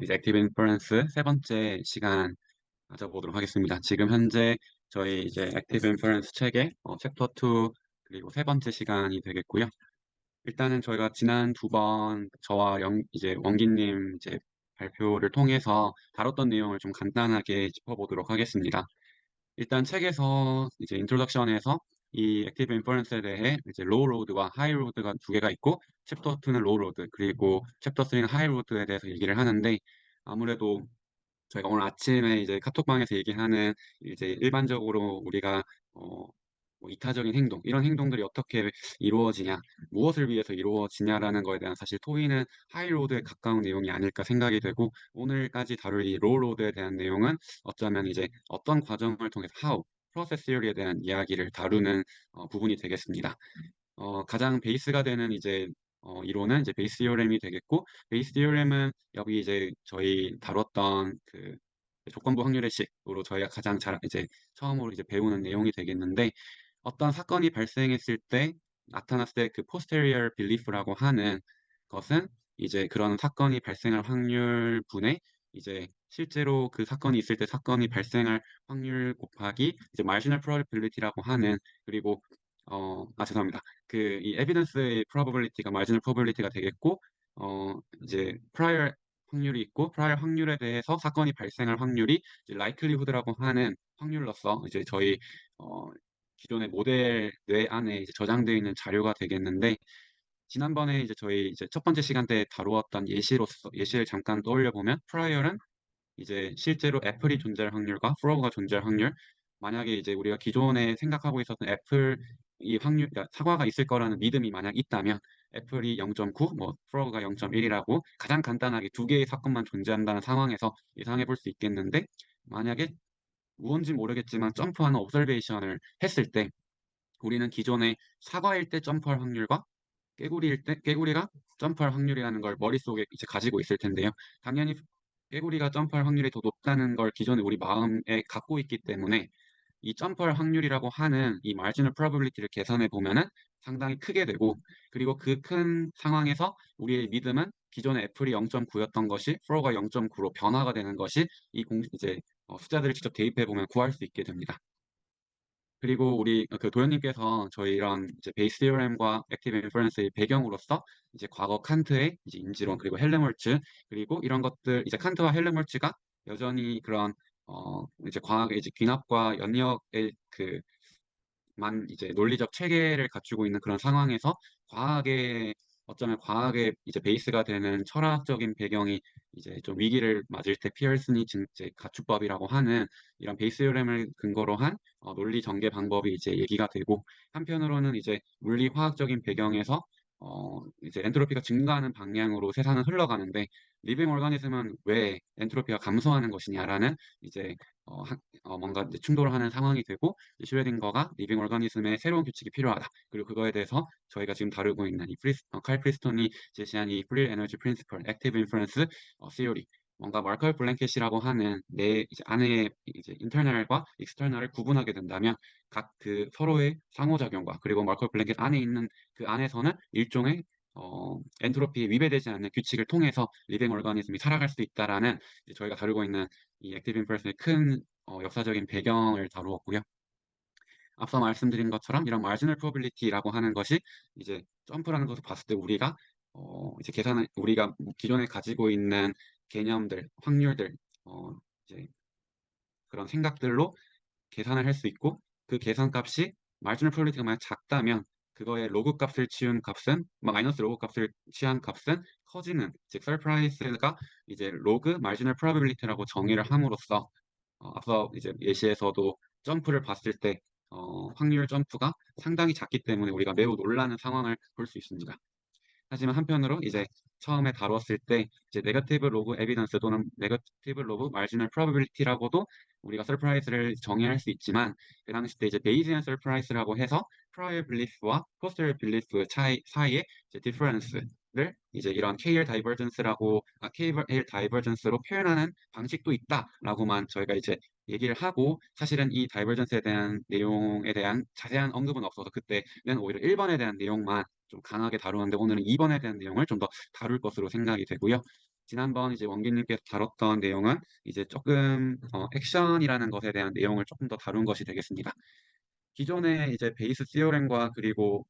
이제 액티브 인퍼런스 세 번째 시간 가져보도록 하겠습니다. 지금 현재 저희 이제 액티브 인퍼런스 책의 챕터 2 그리고 세 번째 시간이 되겠고요. 일단은 저희가 지난 두 번 저와 이제 원기님 이제 발표를 통해서 다뤘던 내용을 좀 간단하게 짚어보도록 하겠습니다. 일단 책에서 이제 인트로덕션에서 이 액티브 인퍼런스에 대해 이제 로우 로드와 하이 로드가 두 개가 있고 챕터 2는 로우 로드 그리고 챕터 3는 하이 로드에 대해서 얘기를 하는데 아무래도 저희가 오늘 아침에 이제 카톡방에서 얘기하는 이제 일반적으로 우리가 어, 뭐 이타적인 행동, 이런 행동들이 어떻게 이루어지냐, 무엇을 위해서 이루어지냐라는 거에 대한 사실 토의는 하이로드에 가까운 내용이 아닐까 생각이 되고 오늘까지 다룰 이 로우로드에 대한 내용은 어쩌면 이제 어떤 과정을 통해서 how, 프로세스 티어리에 대한 이야기를 다루는 부분이 되겠습니다. 가장 베이스가 되는 이제 이론은 이제 베이스 디어렘이 되겠고 베이스 디어렘은 여기 이제 저희 다뤘던 그 조건부 확률의 식으로 저희가 가장 잘 이제 처음으로 이제 배우는 내용이 되겠는데 어떤 사건이 발생했을 때 나타났을 때 그 posterior belief라고 하는 것은 이제 그런 사건이 발생할 확률 분의 이제 실제로 그 사건이 있을 때 사건이 발생할 확률 곱하기 이제 marginal probability라고 하는 그리고 죄송합니다. 그 이 에비던스의 probability가 marginal probability가 되겠고 이제 prior 확률이 있고 prior 확률에 대해서 사건이 발생할 확률이 이제 likelihood라고 하는 확률로서 이제 저희 어 기존의 모델 뇌 안에 이제 저장되어 있는 자료가 되겠는데 지난번에 이제 저희 이제 첫 번째 시간 때 다루었던 예시를 잠깐 떠올려 보면 prior은 이제 실제로 애플이 존재할 확률과 프로그가 존재할 확률 만약에 이제 우리가 기존에 생각하고 있었던 애플 이 확률 그러니까 사과가 있을 거라는 믿음이 만약 있다면 애플이 0.9, 뭐 프로그가 0.1이라고 가장 간단하게 두 개의 사건만 존재한다는 상황에서 예상해 볼 수 있겠는데 만약에 무언지 모르겠지만 점프하는 옵저베이션을 했을 때 우리는 기존에 사과일 때 점프할 확률과 깨구리가 점프할 확률이라는 걸 머릿속에 이제 가지고 있을 텐데요. 당연히 깨구리가 점프할 확률이 더 높다는 걸 기존에 우리 마음에 갖고 있기 때문에 이 점프할 확률이라고 하는 이 marginal probability를 계산해 보면은 상당히 크게 되고 그리고 그 큰 상황에서 우리의 믿음은 기존에 애플이 0.9였던 것이 프로가 0.9로 변화가 되는 것이 이제 숫자들을 직접 대입해 보면 구할 수 있게 됩니다. 그리고 우리 그 도현님께서 저희 이런 이제 베이스 디어렘과 액티브 인퍼런스의 배경으로서 이제 과거 칸트의 이제 인지론 그리고 헬름홀츠 그리고 이런 것들 이제 칸트와 헬름홀츠가 여전히 그런 이제 과학의 이제 귀납과 연역의 만 이제 논리적 체계를 갖추고 있는 그런 상황에서 과학의 어쩌면 과학의 이제 베이스가 되는 철학적인 배경이 이제 좀 위기를 맞을 때 피어슨이 이제 가축법이라고 하는 이런 베이스 요렘을 근거로 한 논리 전개 방법이 이제 얘기가 되고 한편으로는 이제 물리 화학적인 배경에서 이제 엔트로피가 증가하는 방향으로 세상은 흘러가는데 리빙 오르가니즘은 왜 엔트로피가 감소하는 것이냐라는 이제 뭔가 이제 충돌을 하는 상황이 되고 슈레딩거가 리빙 오르가니즘의 새로운 규칙이 필요하다. 그리고 그거에 대해서 저희가 지금 다루고 있는 칼 프리스톤이 제시한 이 프리 에너지 프린시플, 액티브 인퍼런스 시오리, 뭔가 마컬 블랭켓이라고 하는 내 이제 안에 이제 인터널과 익스터널을 구분하게 된다면 각 그 서로의 상호작용과 그리고 마컬 블랭켓 안에 있는 그 안에서는 일종의 엔트로피에 위배되지 않는 규칙을 통해서 리빙 오르가니즘이 살아갈 수 있다라는 이제 저희가 다루고 있는 이 액티브 인퍼런스의 큰 역사적인 배경을 다루었고요. 앞서 말씀드린 것처럼 이런 마지널 프로빌리티라고 하는 것이 이제 점프라는 것을 봤을 때 우리가 이제 계산을 우리가 기존에 가지고 있는 개념들, 확률들, 이제 그런 생각들로 계산을 할 수 있고 그 계산값이 마지널 프로빌리티가 만약 작다면 그거의 로그 값을 치운 값은 마이너스 로그 값을 취한 값은 커지는 즉 서프라이즈가 이제 로그 마지널 프로빌리티라고 정의를 함으로써 앞서 이제 예시에서도 점프를 봤을 때 확률 점프가 상당히 작기 때문에 우리가 매우 놀라는 상황을 볼 수 있습니다. 하지만 한편으로 이제 처음에 다뤘을 때 이제 네거티브 로그 에비던스 또는 네거티브 로그 마지널 프로바빌리티라고도 우리가 서프라이즈를 정의할 수 있지만 그 당시 때 이제 베이지안 서프라이즈라고 해서 프라이어 빌리프와 포스터리어 빌리프 차이 사이의 이제 디퍼런스를 이제 이런 KL 다이버전스라고 KL 다이버전스로 표현하는 방식도 있다라고만 저희가 이제 얘기를 하고 사실은 이 다이버전스에 대한 내용에 대한 자세한 언급은 없어서 그때는 오히려 1번에 대한 내용만 좀 강하게 다루는데 오늘은 2번에 대한 내용을 좀 더 다룰 것으로 생각이 되고요. 지난번 이제 원기님께서 다뤘던 내용은 이제 조금 액션이라는 것에 대한 내용을 조금 더 다룬 것이 되겠습니다. 기존의 이제 베이스 시오렘과 그리고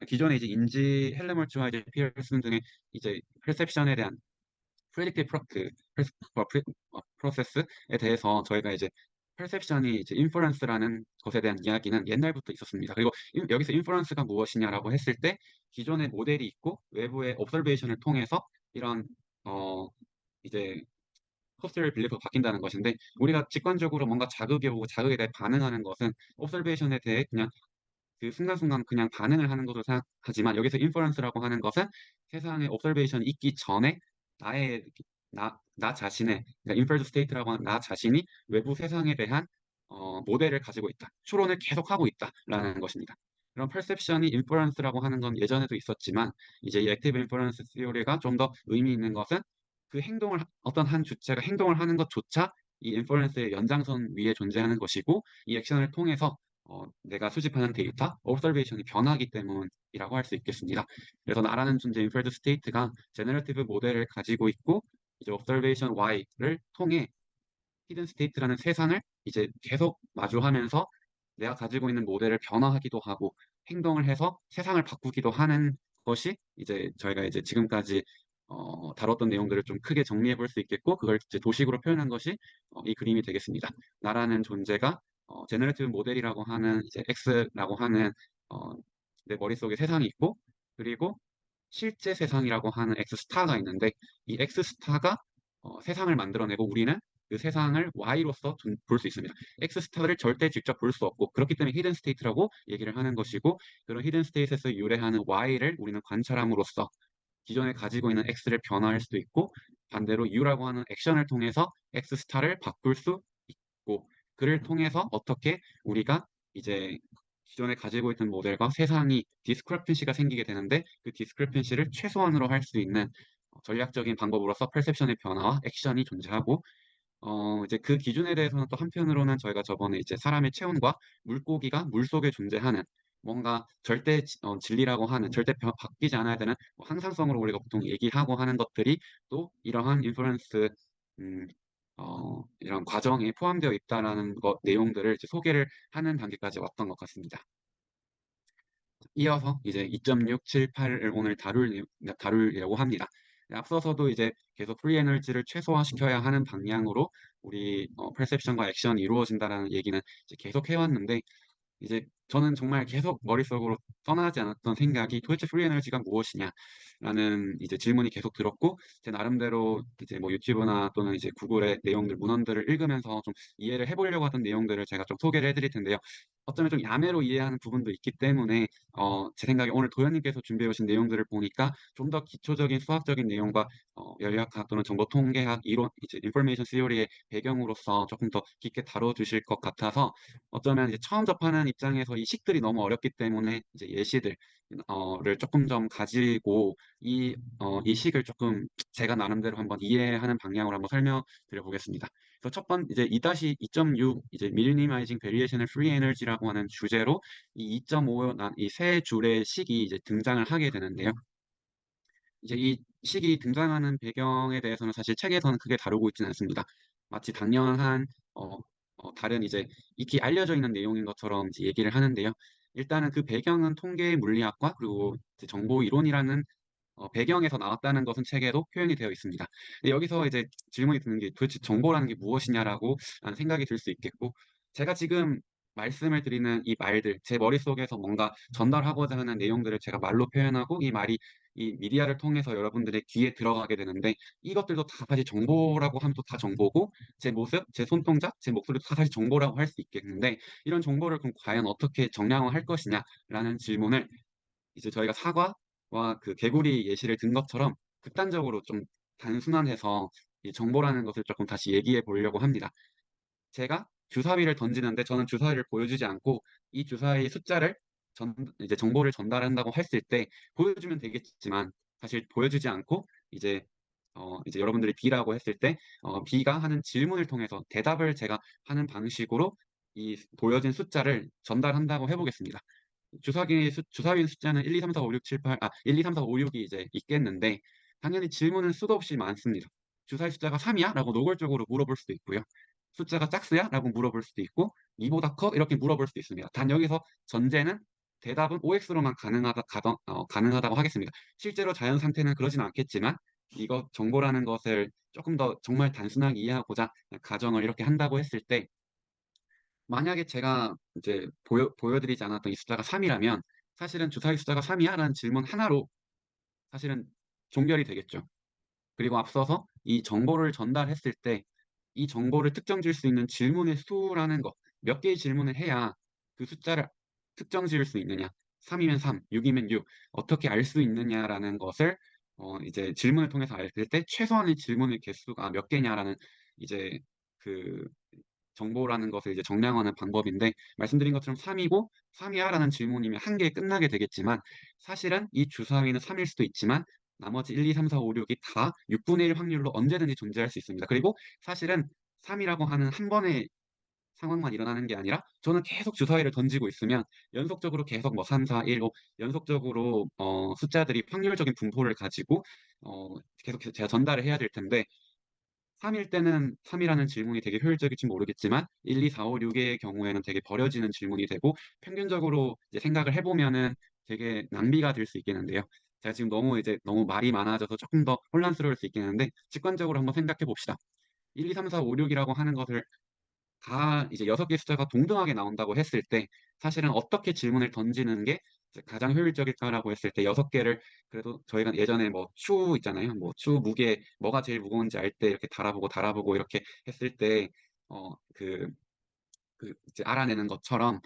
기존의 이제 인지 헬르몰츠와 이제 피어슨 등의 이제 perception에 대한 프레딕티브 프로세스에 대해서 저희가 이제 perception이 이제 inference라는 것에 대한 이야기는 옛날부터 있었습니다. 그리고 여기서 inference가 무엇이냐라고 했을 때 기존의 모델이 있고 외부의 observation을 통해서 이런 어 이제 포스를 빌리프가 바뀐다는 것인데 우리가 직관적으로 뭔가 자극이 오고 자극에 대해 반응하는 것은 observation에 대해 그냥 그 순간순간 그냥 반응을 하는 것으로 생각하지만 여기서 인퍼런스라고 하는 것은 세상에 옵저베이션이 있기 전에 나의 나 자신의 그러니까 인퍼런스 스테이트라고 하는 나 자신이 외부 세상에 대한 모델을 가지고 있다. 추론을 계속하고 있다라는 것입니다. 그런 perception이 인퍼런스라고 하는 건 예전에도 있었지만 이제 이 액티브 인퍼런스 시오리가 좀 더 의미 있는 것은 그 행동을 어떤 한 주체가 행동을 하는 것조차 이 인퍼런스의 연장선 위에 존재하는 것이고 이 액션을 통해서 내가 수집하는 데이터, observation이 변하기 때문이라고 할 수 있겠습니다. 그래서 나라는 존재 inferred state가 제너러티브 모델을 가지고 있고 이제 observation Y를 통해 hidden state라는 세상을 이제 계속 마주하면서 내가 가지고 있는 모델을 변화하기도 하고 행동을 해서 세상을 바꾸기도 하는 것이 이제 저희가 이제 지금까지 다뤘던 내용들을 좀 크게 정리해 볼 수 있겠고 그걸 이제 도식으로 표현한 것이 이 그림이 되겠습니다. 나라는 존재가 제너레이티브 모델이라고 하는 이제 X라고 하는 어, 내 머릿속에 세상이 있고 그리고 실제 세상이라고 하는 X 스타가 있는데 이 X 스타가 세상을 만들어내고 우리는 그 세상을 Y로서 볼 수 있습니다. X 스타를 절대 직접 볼 수 없고 그렇기 때문에 히든 스테이트라고 얘기를 하는 것이고 그런 히든 스테이트에서 유래하는 Y를 우리는 관찰함으로써 기존에 가지고 있는 X를 변화할 수도 있고 반대로 U라고 하는 액션을 통해서 X 스타를 바꿀 수 있고 그를 통해서 어떻게 우리가 이제 기존에 가지고 있던 모델과 세상이 디스크레펀시가 생기게 되는데 그 디스크레펀시를 최소한으로 할 수 있는 전략적인 방법으로서 perception의 변화와 액션이 존재하고 이제 그 기준에 대해서는 또 한편으로는 저희가 저번에 이제 사람의 체온과 물고기가 물속에 존재하는 뭔가 절대 진리라고 하는 절대 바뀌지 않아야 되는 뭐 항상성으로 우리가 보통 얘기하고 하는 것들이 또 이러한 인플루언스 음, 이런 과정에 포함되어 있다라는 것 내용들을 이제 소개를 하는 단계까지 왔던 것 같습니다. 이어서 이제 2.6, 7, 8을 오늘 다루려고 합니다. 앞서서도 이제 계속 프리 에너지를 최소화시켜야 하는 방향으로 우리 perception과 액션이 이루어진다라는 얘기는 이제 계속 해왔는데 이제 저는 정말 계속 머릿속으로 떠나지 않았던 생각이 도대체 프리 에너지가 무엇이냐라는 이제 질문이 계속 들었고 제 나름대로 이제 뭐 유튜브나 또는 이제 구글의 내용들 문헌들을 읽으면서 좀 이해를 해보려고 하던 내용들을 제가 좀 소개를 해드릴 텐데요. 어쩌면 좀 야매로 이해하는 부분도 있기 때문에 제 생각에 오늘 도현님께서 준비해 오신 내용들을 보니까 좀 더 기초적인 수학적인 내용과 연리학학 또는 정보 통계학 이론 이제 인포메이션 시오리의 배경으로서 조금 더 깊게 다뤄주실 것 같아서 어쩌면 이제 처음 접하는 입장에서 이 식들이 너무 어렵기 때문에 이제 예시들 를 조금 좀 가지고 이 식을 조금 제가 나름대로 한번 이해하는 방향으로 한번 설명드려 보겠습니다. 그래서 첫 번 이제 2-2.6 이제 Minimizing Variational Free Energy라고 하는 주제로 이 2.5 이 세 줄의 식이 이제 등장을 하게 되는데요. 이제 이 식이 등장하는 배경에 대해서는 사실 책에서는 크게 다루고 있지는 않습니다. 마치 당연한 어, 다른 이제 익히 알려져 있는 내용인 것처럼 이제 얘기를 하는데요. 일단은 그 배경은 통계 물리학과 그리고 이제 정보 이론이라는 배경에서 나왔다는 것은 책에도 표현이 되어 있습니다. 근데 여기서 이제 질문이 드는 게 도대체 정보라는 게 무엇이냐라고 라는 생각이 들 수 있겠고 제가 지금 말씀을 드리는 이 말들 제 머릿속에서 뭔가 전달하고자 하는 내용들을 제가 말로 표현하고 이 말이 이 미디어를 통해서 여러분들의 귀에 들어가게 되는데 이것들도 다 사실 정보라고 하면 또 다 정보고 제 모습, 제 손동작, 제 목소리도 다 사실 정보라고 할 수 있겠는데 이런 정보를 그럼 과연 어떻게 정량화할 것이냐라는 질문을 이제 저희가 사과와 그 개구리 예시를 든 것처럼 극단적으로 좀 단순화해서 이 정보라는 것을 조금 다시 얘기해 보려고 합니다. 제가 주사위를 던지는데 저는 주사위를 보여주지 않고 이 주사위 숫자를 이제 정보를 전달한다고 했을 때 보여주면 되겠지만 사실 보여주지 않고 이제 여러분들이 B라고 했을 때 B가 하는 질문을 통해서 대답을 제가 하는 방식으로 이 보여진 숫자를 전달한다고 해보겠습니다. 주사위 숫자는 1, 2, 3, 4, 5, 6, 7, 8, 1, 2, 3, 4, 5, 6이 이제 있겠는데 당연히 질문은 수도 없이 많습니다. "주사위 숫자가 3 이야?" 라고 노골적으로 물어볼 수도 있고요. "숫자가 짝수야?" 라고 물어볼 수도 있고 "이보다 커?" 이렇게 물어볼 수도 있습니다. 단 여기서 전제는 대답은 OX로만 가능하다고 하겠습니다. 실제로 자연 상태는 그러진 않겠지만 이것 정보라는 것을 쪼끔 더 정말 단순하게 이해하고자 가정을 이렇게 한다고 했을 때, 만약에 제가 이제 보여드리지 않았던 이 숫자가 3 이라면 사실은 "주사위 숫자가 3 이야?" 라는 질문 하나로 사실은 종결이 되겠죠. 그리고 앞서서 이 정보를 전달했을 때 이 정보를 특정 지을 수 있는 질문의 수라는 것, 몇 개의 질문을 해야 그 숫자를 특정 지을 수 있느냐, 3 이면 3, 6 이면 6, 어떻게 알 수 있느냐라는 것을 이제 질문을 통해서 알 때 최소한의 질문의 개수가 몇 개냐라는 이제 그 정보라는 것을 이제 정량화하는 방법인데, 말씀드린 것처럼 3 이고 3 이하라는 질문이면 한 개에 끝나게 되겠지만 사실은 이 주사위는 3일 수도 있지만 나머지 1, 2, 3, 4, 5, 6이 다 6분의 1 확률로 언제든지 존재할 수 있습니다. 그리고 사실은 3 이라고 하는 한 번의 상황만 일어나는 게 아니라 저는 계속 주사위를 던지고 있으면 연속적으로 계속 뭐 3, 4, 1, 5 연속적으로 숫자들이 확률적인 분포를 가지고 계속 제가 전달을 해야 될 텐데, 3일 때는 3 이라는 질문이 되게 효율적일지 모르겠지만 1, 2, 4, 5, 6의 경우에는 되게 버려지는 질문이 되고 평균적으로 이제 생각을 해 보면은 되게 낭비가 될 수 있겠는데요. 제가 지금 너무 말이 많아져서 쪼끔 더 혼란스러울 수 있겠는데 직관적으로 한번 생각해 봅시다. 1, 2, 3, 4, 5, 6 이라고 하는 것을 다 이제 6 개의 숫자가 동등하게 나온다고 했을 때 사실은 어떻게 질문을 던지는 게 이제 가장 효율적일까라고 했을 때 6 개를, 그래도 저희가 예전에 뭐 추 있잖아요. 뭐 추 무게 뭐가 제일 무거운지 알 때 이렇게 달아보고 이렇게 했을 때 어 그 이제 알아내는 것처럼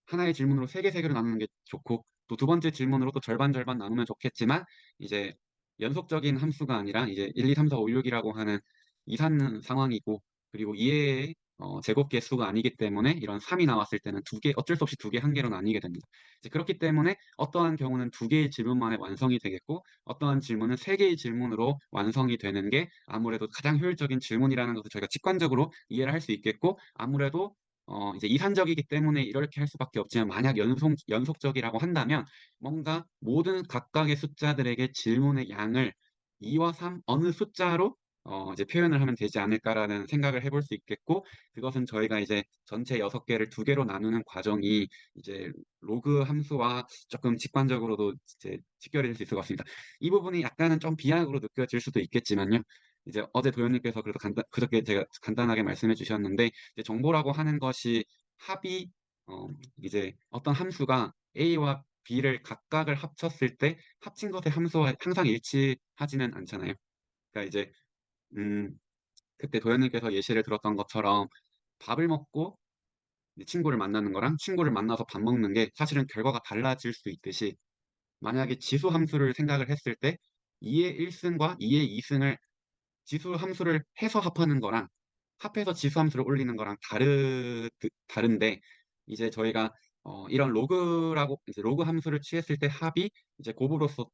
하나의 질문으로 3 개로 나누는 게 좋고, 또 두 번째 질문으로 또 절반 나누면 좋겠지만 이제 연속적인 함수가 아니라 이제 1, 2, 3, 4, 5, 6 이라고 하는 이산 상황이고, 그리고 2 의 제곱 개수가 아니기 때문에 이런 3이 나왔을 때는 두 개, 어쩔 수 없이 두 개, 한 개로 나뉘게 됩니다. 이제 그렇기 때문에 어떠한 경우는 두 개의 질문만에 완성이 되겠고 어떠한 질문은 3 개의 질문으로 완성이 되는 게 아무래도 가장 효율적인 질문이라는 것을 저희가 직관적으로 이해를 할 수 있겠고, 아무래도 이제 이산적이기 때문에 이렇게 할 수밖에 없지만 만약 연속적이라고 한다면 뭔가 모든 각각의 숫자들에게 질문의 양을 2와 3 어느 숫자로 이제 표현을 하면 되지 않을까라는 생각을 해볼 수 있겠고, 그것은 저희가 이제 전체 6 개를 2 개로 나누는 과정이 이제 로그 함수와 쪼끔 직관적으로도 이제 직결이 될 수 있을 것 같습니다. 이 부분이 약간은 좀 비약으로 느껴질 수도 있겠지만요. 이제 어제 도현님께서 그래도 그저께 제가 간단하게 말씀해 주셨는데 이제 정보라고 하는 것이 합이 이제 어떤 함수가 A와 B를 각각을 합쳤을 때 합친 것의 함수와 항상 일치하지는 않잖아요. 그러니까 이제 음 그때 도현님께서 예시를 들었던 것처럼 밥을 먹고 이제 친구를 만나는 거랑 친구를 만나서 밥 먹는 게 사실은 결과가 달라질 수 있듯이, 만약에 지수 함수를 생각을 했을 때 2의 1 승과 2의 2 승을 지수 함수를 해서 합하는 거랑 합해서 지수 함수를 올리는 거랑 다른데, 이제 저희가 이런 로그 함수를 취했을 때 합이 이제 곱으로써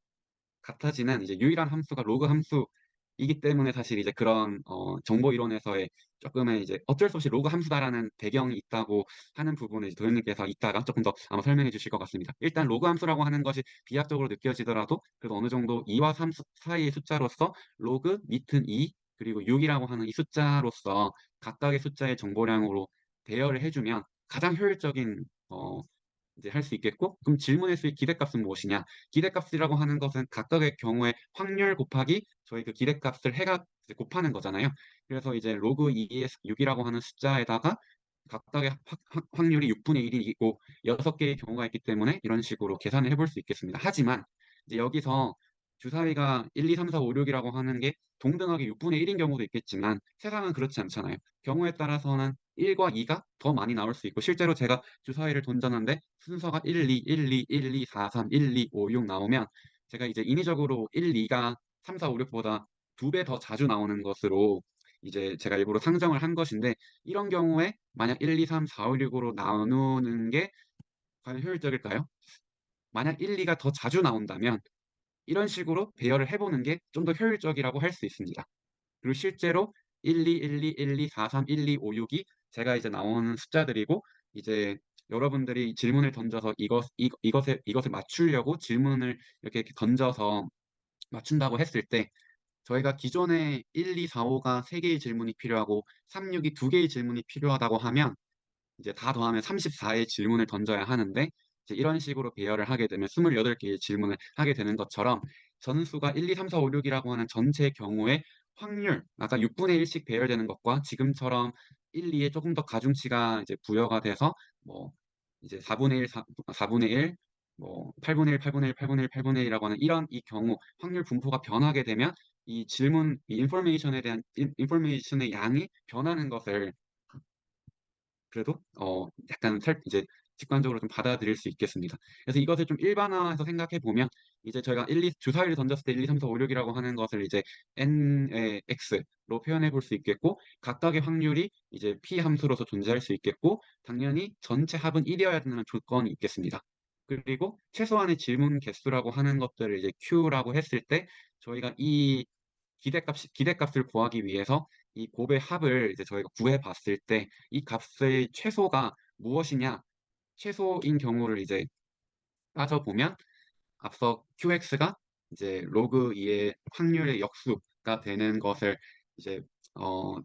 같아지는 이제 유일한 함수가 로그 함수이기 때문에 사실 이제 그런 정보 이론에서의 쪼끔의 이제 어쩔 수 없이 로그 함수다라는 배경이 있다고 하는 부분을 이제 도현님께서 이따가 쪼끔 더 아마 설명해 주실 것 같습니다. 일단 로그 함수라고 하는 것이 비약적으로 느껴지더라도 그래도 어느 정도 2와 3 사이의 숫자로서 로그 밑은 2 그리고 6 이라고 하는 이 숫자로서 각각의 숫자의 정보량으로 대여를 해 주면 가장 효율적인 이제 할 수 있겠고, 그럼 질문의 수의 기대값은 무엇이냐? 기대값이라고 하는 것은 각각의 경우에 확률 곱하기 저희 그 기대값을 이제 곱하는 거잖아요. 그래서 이제 로그 2의 6 이라고 하는 숫자에다가 각각의 확률이 6 분의 1 이고 6 개의 경우가 있기 때문에 이런 식으로 계산을 해볼 수 있겠습니다. 하지만 이제 여기서 주사위가 1, 2, 3, 4, 5, 6 이라고 하는 게 동등하게 6 분의 1인 경우도 있겠지만 세상은 그렇지 않잖아요. 경우에 따라서는 1과 2가 더 많이 나올 수 있고, 실제로 제가 주사위를 던졌는데 순서가 1, 2, 1, 2, 1, 2, 4, 3, 1, 2, 5, 6 나오면 제가 이제 인위적으로 1, 2가 3, 4, 5, 6보다 2배 더 자주 나오는 것으로 이제 제가 일부러 상정을 한 것인데, 이런 경우에 만약 1, 2, 3, 4, 5, 6으로 나누는 게 과연 효율적일까요? 만약 1, 2가 더 자주 나온다면 이런 식으로 배열을 해 보는 게 좀 더 효율적이라고 할 수 있습니다. 그리고 실제로 1, 2, 1, 2, 1, 2, 4, 3, 1, 2, 5, 6이 제가 이제 나오는 숫자들이고, 이제 여러분들이 질문을 던져서 이것을 맞추려고 질문을 이렇게 던져서 맞춘다고 했을 때 저희가 기존에 1, 2, 4, 5가 3개의 질문이 필요하고 3, 6이 2개의 질문이 필요하다고 하면 이제 다 더하면 34의 질문을 던져야 하는데 이제 이런 식으로 배열을 하게 되면 28개의 질문을 하게 되는 것처럼 전수가 1, 2, 3, 4, 5, 6이라고 하는 전체 경우의 확률, 아까 6분의 1씩 배열되는 것과 지금처럼 1, 2에 조금 더 가중치가 이제 부여가 돼서 뭐 이제 4분의 1, 4분의 1, 뭐 8분의 1, 8분의 1, 8분의 1, 8분의 1이라고 하는 이런 이 경우 확률 분포가 변하게 되면 이 질문, 이 인포메이션에 대한 인포메이션의 양이 변하는 것을 그래도 약간 이제 직관적으로 좀 받아들일 수 있겠습니다. 그래서 이것을 좀 일반화해서 생각해 보면 이제 저희가 1, 2 주사위를 던졌을 때 1, 2, 3, 4, 5, 6이라고 하는 것을 이제 n의 x로 표현해 볼 수 있겠고 각각의 확률이 이제 p 함수로서 존재할 수 있겠고 당연히 전체 합은 1이어야 되는 조건이 있겠습니다. 그리고 최소한의 질문 개수라고 하는 것들을 이제 q라고 했을 때 저희가 이 기대값을 구하기 위해서 이 곱의 합을 이제 저희가 구해 봤을 때 이 값의 최소가 무엇이냐? 최소인 경우를 이제 따져보면 앞서 QX가 이제 로그 2의 확률의 역수가 되는 것을 이제 어,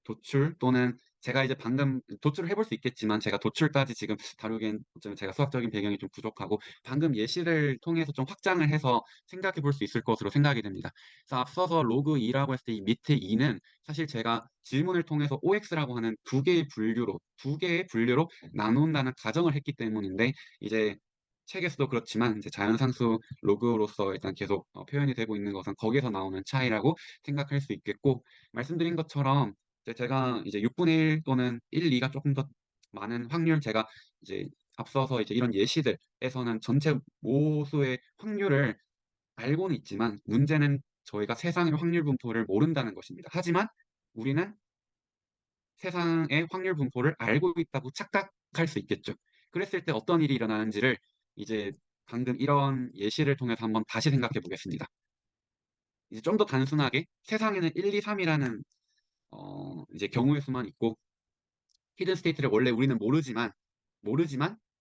도출 또는 제가 이제 방금 도출을 해볼 수 있겠지만 제가 도출까지 지금 다루기엔 좀 제가 수학적인 배경이 좀 부족하고 방금 예시를 통해서 좀 확장을 해서 생각해 볼 수 있을 것으로 생각이 됩니다. 그래서 앞서서 로그 2라고 했을 때 이 밑에 2는 사실 제가 질문을 통해서 OX라고 하는 두 개의 분류로 나눈다는 가정을 했기 때문인데 이제 책에서도 그렇지만 이제 자연상수 로그로서 일단 계속 표현이 되고 있는 것은 거기서 나오는 차이라고 생각할 수 있겠고 말씀드린 것처럼 제가 이제 6분의 1 또는 1, 2가 조금 더 많은 확률 제가 이제 앞서서 이제 이런 예시들에서는 전체 모수의 확률을 알고는 있지만 문제는 저희가 세상의 확률 분포를 모른다는 것입니다. 하지만 우리는 세상의 확률 분포를 알고 있다고 착각할 수 있겠죠. 그랬을 때 어떤 일이 일어나는지를 이제 방금 이런 예시를 통해서 한번 다시 생각해 보겠습니다. 이제 좀 더 단순하게 세상에는 1, 2, 3이라는 이제 경우의 수만 있고 히든 스테이트를 원래 우리는 모르지만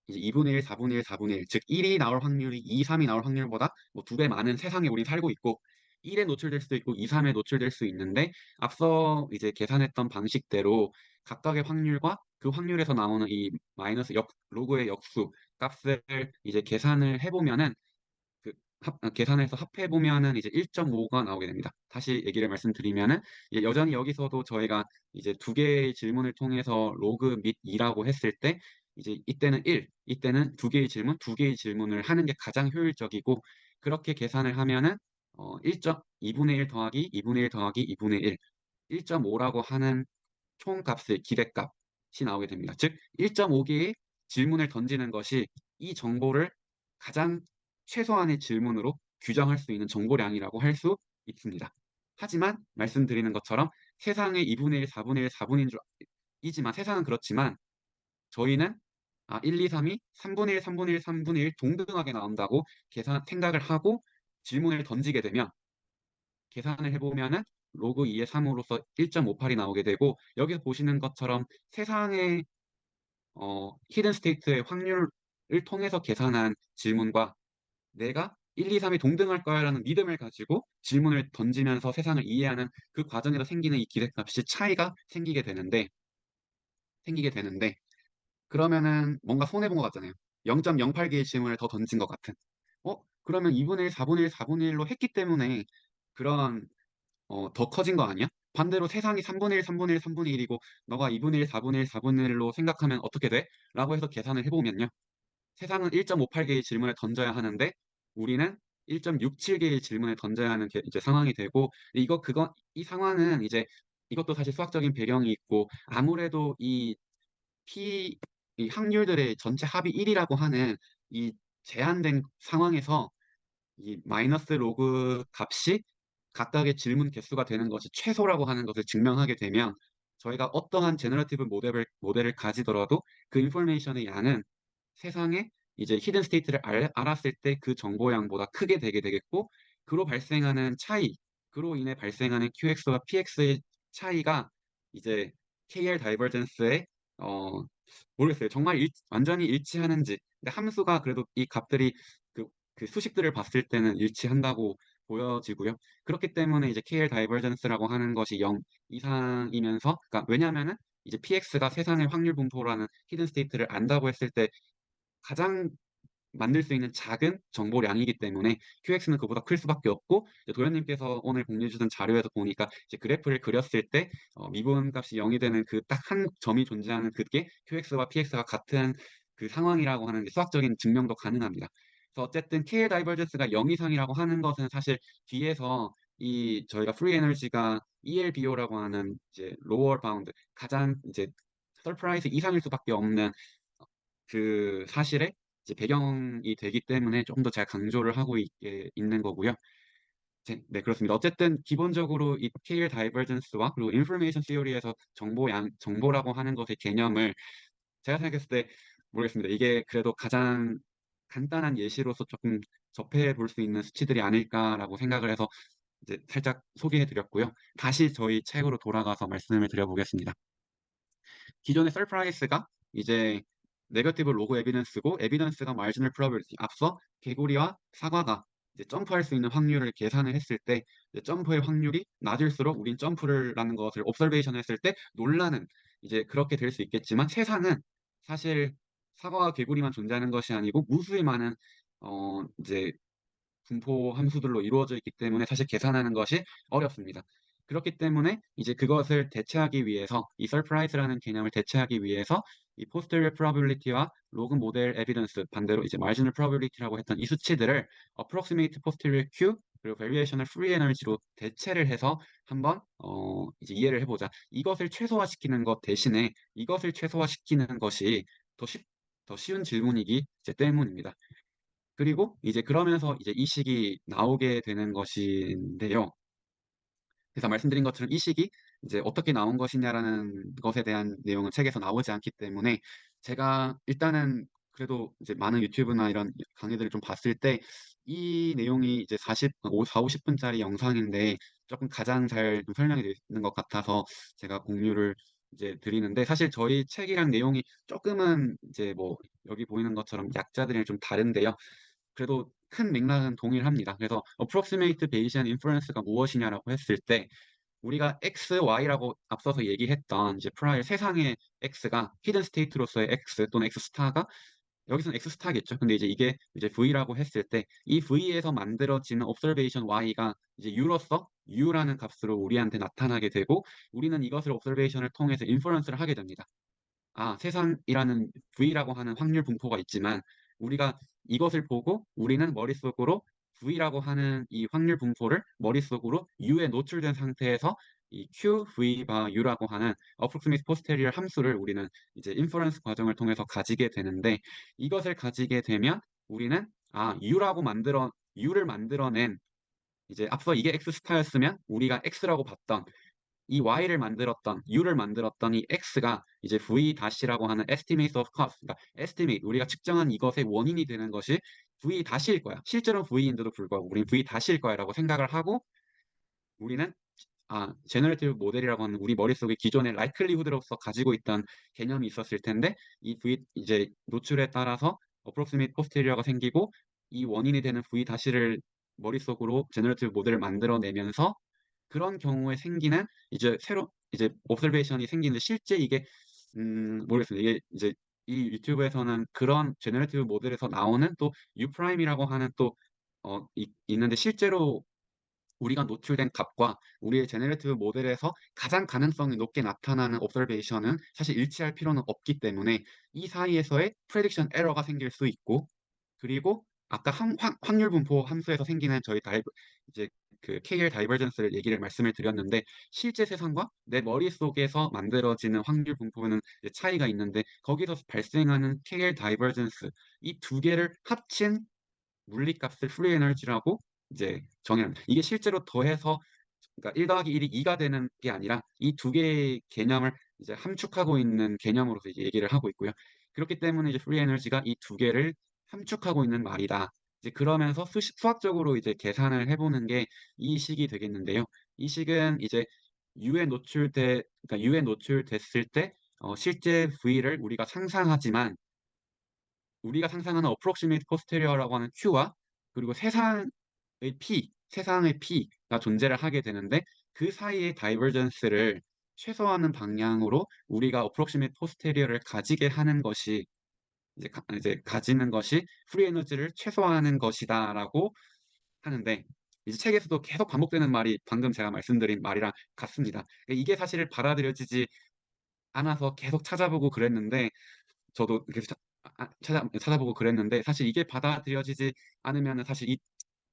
이제 2분의 1, 4분의 1, 4분의 1, 즉 1이 나올 확률이 2, 3이 나올 확률보다 뭐 2배 많은 세상에 우리 살고 있고 1에 노출될 수도 있고 2, 3에 노출될 수 있는데 앞서 이제 계산했던 방식대로 각각의 확률과 그 확률에서 나오는 이 마이너스 로그의 역수 값을 이제 계산을 해보면은 계산해서 합해 보면은 이제 1.5가 나오게 됩니다. 다시 얘기를 말씀드리면은 이제 여전히 여기서도 저희가 이제 두 개의 질문을 통해서 로그 및 2라고 했을 때 이제 이때는 1, 이때는 두 개의 질문, 두 개의 질문을 하는 게 가장 효율적이고 그렇게 계산을 하면은 2분의 1 더하기 2분의 1 더하기 2분의 1, 1.5라고 하는 총값의 기대값이 나오게 됩니다. 즉 1.5개의 질문을 던지는 것이 이 정보를 가장 최소한의 질문으로 규정할 수 있는 정보량이라고 할 수 있습니다. 하지만 말씀드리는 것처럼 세상의 2분의 1, 4분의 1, 4분의 1줄 이지만 세상은 그렇지만 저희는 1, 2, 3이 3분의 1, 3분의 1, 3분의 1 동등하게 나온다고 생각을 하고 질문을 던지게 되면 계산을 해보면은 로그 2의 3으로서 1.58이 나오게 되고 여기서 보시는 것처럼 세상의 히든 스테이트의 확률을 통해서 계산한 질문과 내가 1, 2, 3이 동등할 거야라는 믿음을 가지고 질문을 던지면서 세상을 이해하는 그 과정에서 생기는 이 기대값이 차이가 생기게 되는데 그러면은 뭔가 손해본 것 같잖아요. 0.08개의 질문을 더 던진 것 같은. 그러면 2분의 1, 4분의 1, 4분의 1로 했기 때문에 그런 더 커진 거 아니야? 반대로 세상이 3분의 1, 3분의 1, 3분의 1이고 너가 2분의 1, 4분의 1, 4분의 1로 생각하면 어떻게 돼? 라고 해서 계산을 해보면요. 세상은 1.58개의 질문을 던져야 하는데 우리는 1.67개의 질문을 던져야 하는 이제 상황이 되고 이 상황은 이제 이것도 사실 수학적인 배경이 있고 아무래도 P, 이 확률들의 전체 합이 1이라고 하는 이 제한된 상황에서 이 마이너스 로그 값이 각각의 질문 개수가 되는 것이 최소라고 하는 것을 증명하게 되면 저희가 어떠한 제너러티브 모델을 가지더라도 그 인포메이션의 양은 세상에 이제 히든 스테이트를 알았을 때 그 정보량보다 크게 되게 되겠고 그로 인해 발생하는 QX와 PX의 차이가 이제 KR 다이버전스의 어 모르겠어요. 정말 완전히 일치하는지. 근데 함수가 그래도 이 값들이 그 수식들을 봤을 때는 일치한다고 보여지고요. 그렇기 때문에 이제 KL 다이버전스라고 하는 것이 0 이상이면서, 그러니까 왜냐하면은 이제 PX가 세상의 확률 분포라는 히든 스테이트를 안다고 했을 때 가장 만들 수 있는 작은 정보량이기 때문에 QX는 그보다 클 수밖에 없고, 이제 도현님께서 오늘 공유해 주신 자료에서 보니까 이제 그래프를 그렸을 때 미분값이 0이 되는 그 딱 한 점이 존재하는 그게 QX와 PX가 같은 그 상황이라고 하는 게 수학적인 증명도 가능합니다. 그래서 어쨌든 KL 다이버전스가 0 이상이라고 하는 것은 사실 뒤에서 이 저희가 프리 에너지가 ELBO라고 하는 이제 로어 바운드, 가장 이제 서프라이즈 이상일 수밖에 없는 그 사실에 이제 배경이 되기 때문에 조금 더 잘 강조를 하고 있는 거고요. 네, 그렇습니다. 어쨌든 기본적으로 이 KL 다이버전스와 그리고 인포메이션 시어리에서 정보라고 하는 것의 개념을 제가 생각했을 때 모르겠습니다. 이게 그래도 가장 간단한 예시로서 조금 접해 볼 수 있는 수치들이 아닐까라고 생각을 해서 이제 살짝 소개해 드렸고요. 다시 저희 책으로 돌아가서 말씀을 드려보겠습니다. 기존의 서프라이스가 이제 네거티브 로그 에비던스고, 에비던스가 마지널 프로버빌리티, 앞서 개구리와 사과가 이제 점프할 수 있는 확률을 계산을 했을 때 이제 점프의 확률이 낮을수록 우린 점프를 라는 것을 옵서베이션 했을 때 놀라는, 이제 그렇게 될 수 있겠지만 세상은 사실 사과와 개구리만 존재하는 것이 아니고 무수히 많은 이제 분포 함수들로 이루어져 있기 때문에 사실 계산하는 것이 어렵습니다. 그렇기 때문에 이제 그것을 대체하기 위해서, 이 서프라이즈라는 개념을 대체하기 위해서 이 posterior probability와 로그 모델 에비던스, 반대로 이제 marginal probability라고 했던 이 수치들을 approximate posterior Q 그리고 variational free energy로 대체를 해서 한번 이제 이해를 해보자. 이것을 최소화시키는 것 대신에 이것을 최소화시키는 것이 더 쉽, 더 쉬운 질문이기 이제 때문입니다. 그리고 이제 그러면서 이제 이 식이 나오게 되는 것인데요. 그래서 말씀드린 것처럼 이 식이 이제 어떻게 나온 것이냐라는 것에 대한 내용은 책에서 나오지 않기 때문에, 제가 일단은 그래도 이제 많은 유튜브나 이런 강의들을 좀 봤을 때 이 내용이 이제 4, 50분짜리 영상인데 조금 가장 잘 설명이 되어 있는 것 같아서 제가 공유를 이제 드리는데, 사실 저희 책이랑 내용이 조금은 이제 뭐 여기 보이는 것처럼 약자들이랑 좀 다른데요. 그래도 큰 맥락은 동일합니다. 그래서 approximate Bayesian inference가 무엇이냐라고 했을 때 우리가 x, y라고 앞서서 얘기했던 이제 프라이어 세상의 x가 히든 스테이트로서의 x 또는 x 스타가, 여기서는 x 스타겠죠. 근데 이제 이게 이제 v라고 했을 때 이 v에서 만들어지는 observation y가 이제 u로서 u라는 값으로 우리한테 나타나게 되고, 우리는 이것을 observation을 통해서 인퍼런스를 하게 됩니다. 아, 세상이라는 V라고 하는 확률 분포가 있지만 우리가 이것을 보고 우리는 머릿속으로 V라고 하는 이 확률 분포를 머릿속으로 U에 노출된 상태에서 이 Q, V, 바 U라고 하는 approximate posterior 함수를 우리는 이제 인퍼런스 과정을 통해서 가지게 되는데, 이것을 가지게 되면 우리는 U를 만들어낸, 이제 앞서 이게 X 스타였으면 우리가 X라고 봤던 이 y를 만들었던, u를 만들었던 이 x가 이제 v 다시라고 하는 estimate of cost, 그러니까 estimate, 우리가 측정한 이것의 원인이 되는 것이 v 다시일 거야. 실제로는 v인데도 불구하고 우리는 v 다시일 거야라고 생각을 하고, 우리는 제너레이티브 모델이라고 하는 우리 머릿속에 기존의 likelihood로서 가지고 있던 개념이 있었을 텐데, 이 v 이제 노출에 따라서 approximate posteriors가 생기고 이 원인이 되는 v 다시를 머릿속으로 제너레이티브 모델을 만들어내면서 그런 경우에 생기는 이제 새로 이제 옵서베이션이 생기는데, 실제 이게 모르겠습니다. 이게 이제 이 유튜브에서는 그런 제너레이티브 모델에서 나오는 또 U 프라임이라고 하는 또 있는데, 실제로 우리가 노출된 값과 우리의 제너레이티브 모델에서 가장 가능성이 높게 나타나는 옵서베이션은 사실 일치할 필요는 없기 때문에 이 사이에서의 프레딕션 에러가 생길 수 있고, 그리고 아까 확률 분포 함수에서 생기는 저희 이제 그 KL 다이버전스를 얘기를 말씀을 드렸는데, 실제 세상과 내 머릿속에서 만들어지는 확률 분포는 이제 차이가 있는데, 거기서 발생하는 KL 다이버전스, 이 두 개를 합친 물리값을 프리 에너지라고 이제 정의합니다. 이게 실제로 더해서, 그러니까 1 더하기 1이 2가 되는 게 아니라 이 두 개의 개념을 이제 함축하고 있는 개념으로서 이제 얘기를 하고 있고요. 그렇기 때문에 이제 프리 에너지가 이 두 개를 함축하고 있는 말이다. 이제 그러면서 수학적으로 이제 계산을 해보는 게 이 식이 되겠는데요. 이 식은 이제 그러니까 U에 노출됐을 때 실제 V를 우리가 상상하지만, 우리가 상상하는 approximate posteriors라고 하는 Q와 그리고 세상의 P, 세상의 P가 존재를 하게 되는데 그 사이의 다이버전스를 최소화하는 방향으로 우리가 어프록시메이트 포스테리어를 가지게 하는 것이 이제 가지는 것이 프리 에너지를 최소화하는 것이다라고 하는데 이제 책에서도 계속 반복되는 말이 방금 제가 말씀드린 말이랑 같습니다. 이게 사실 받아들여지지 않아서 계속 찾아보고 그랬는데 저도 계속 찾아보고 그랬는데 사실 이게 받아들여지지 않으면은 사실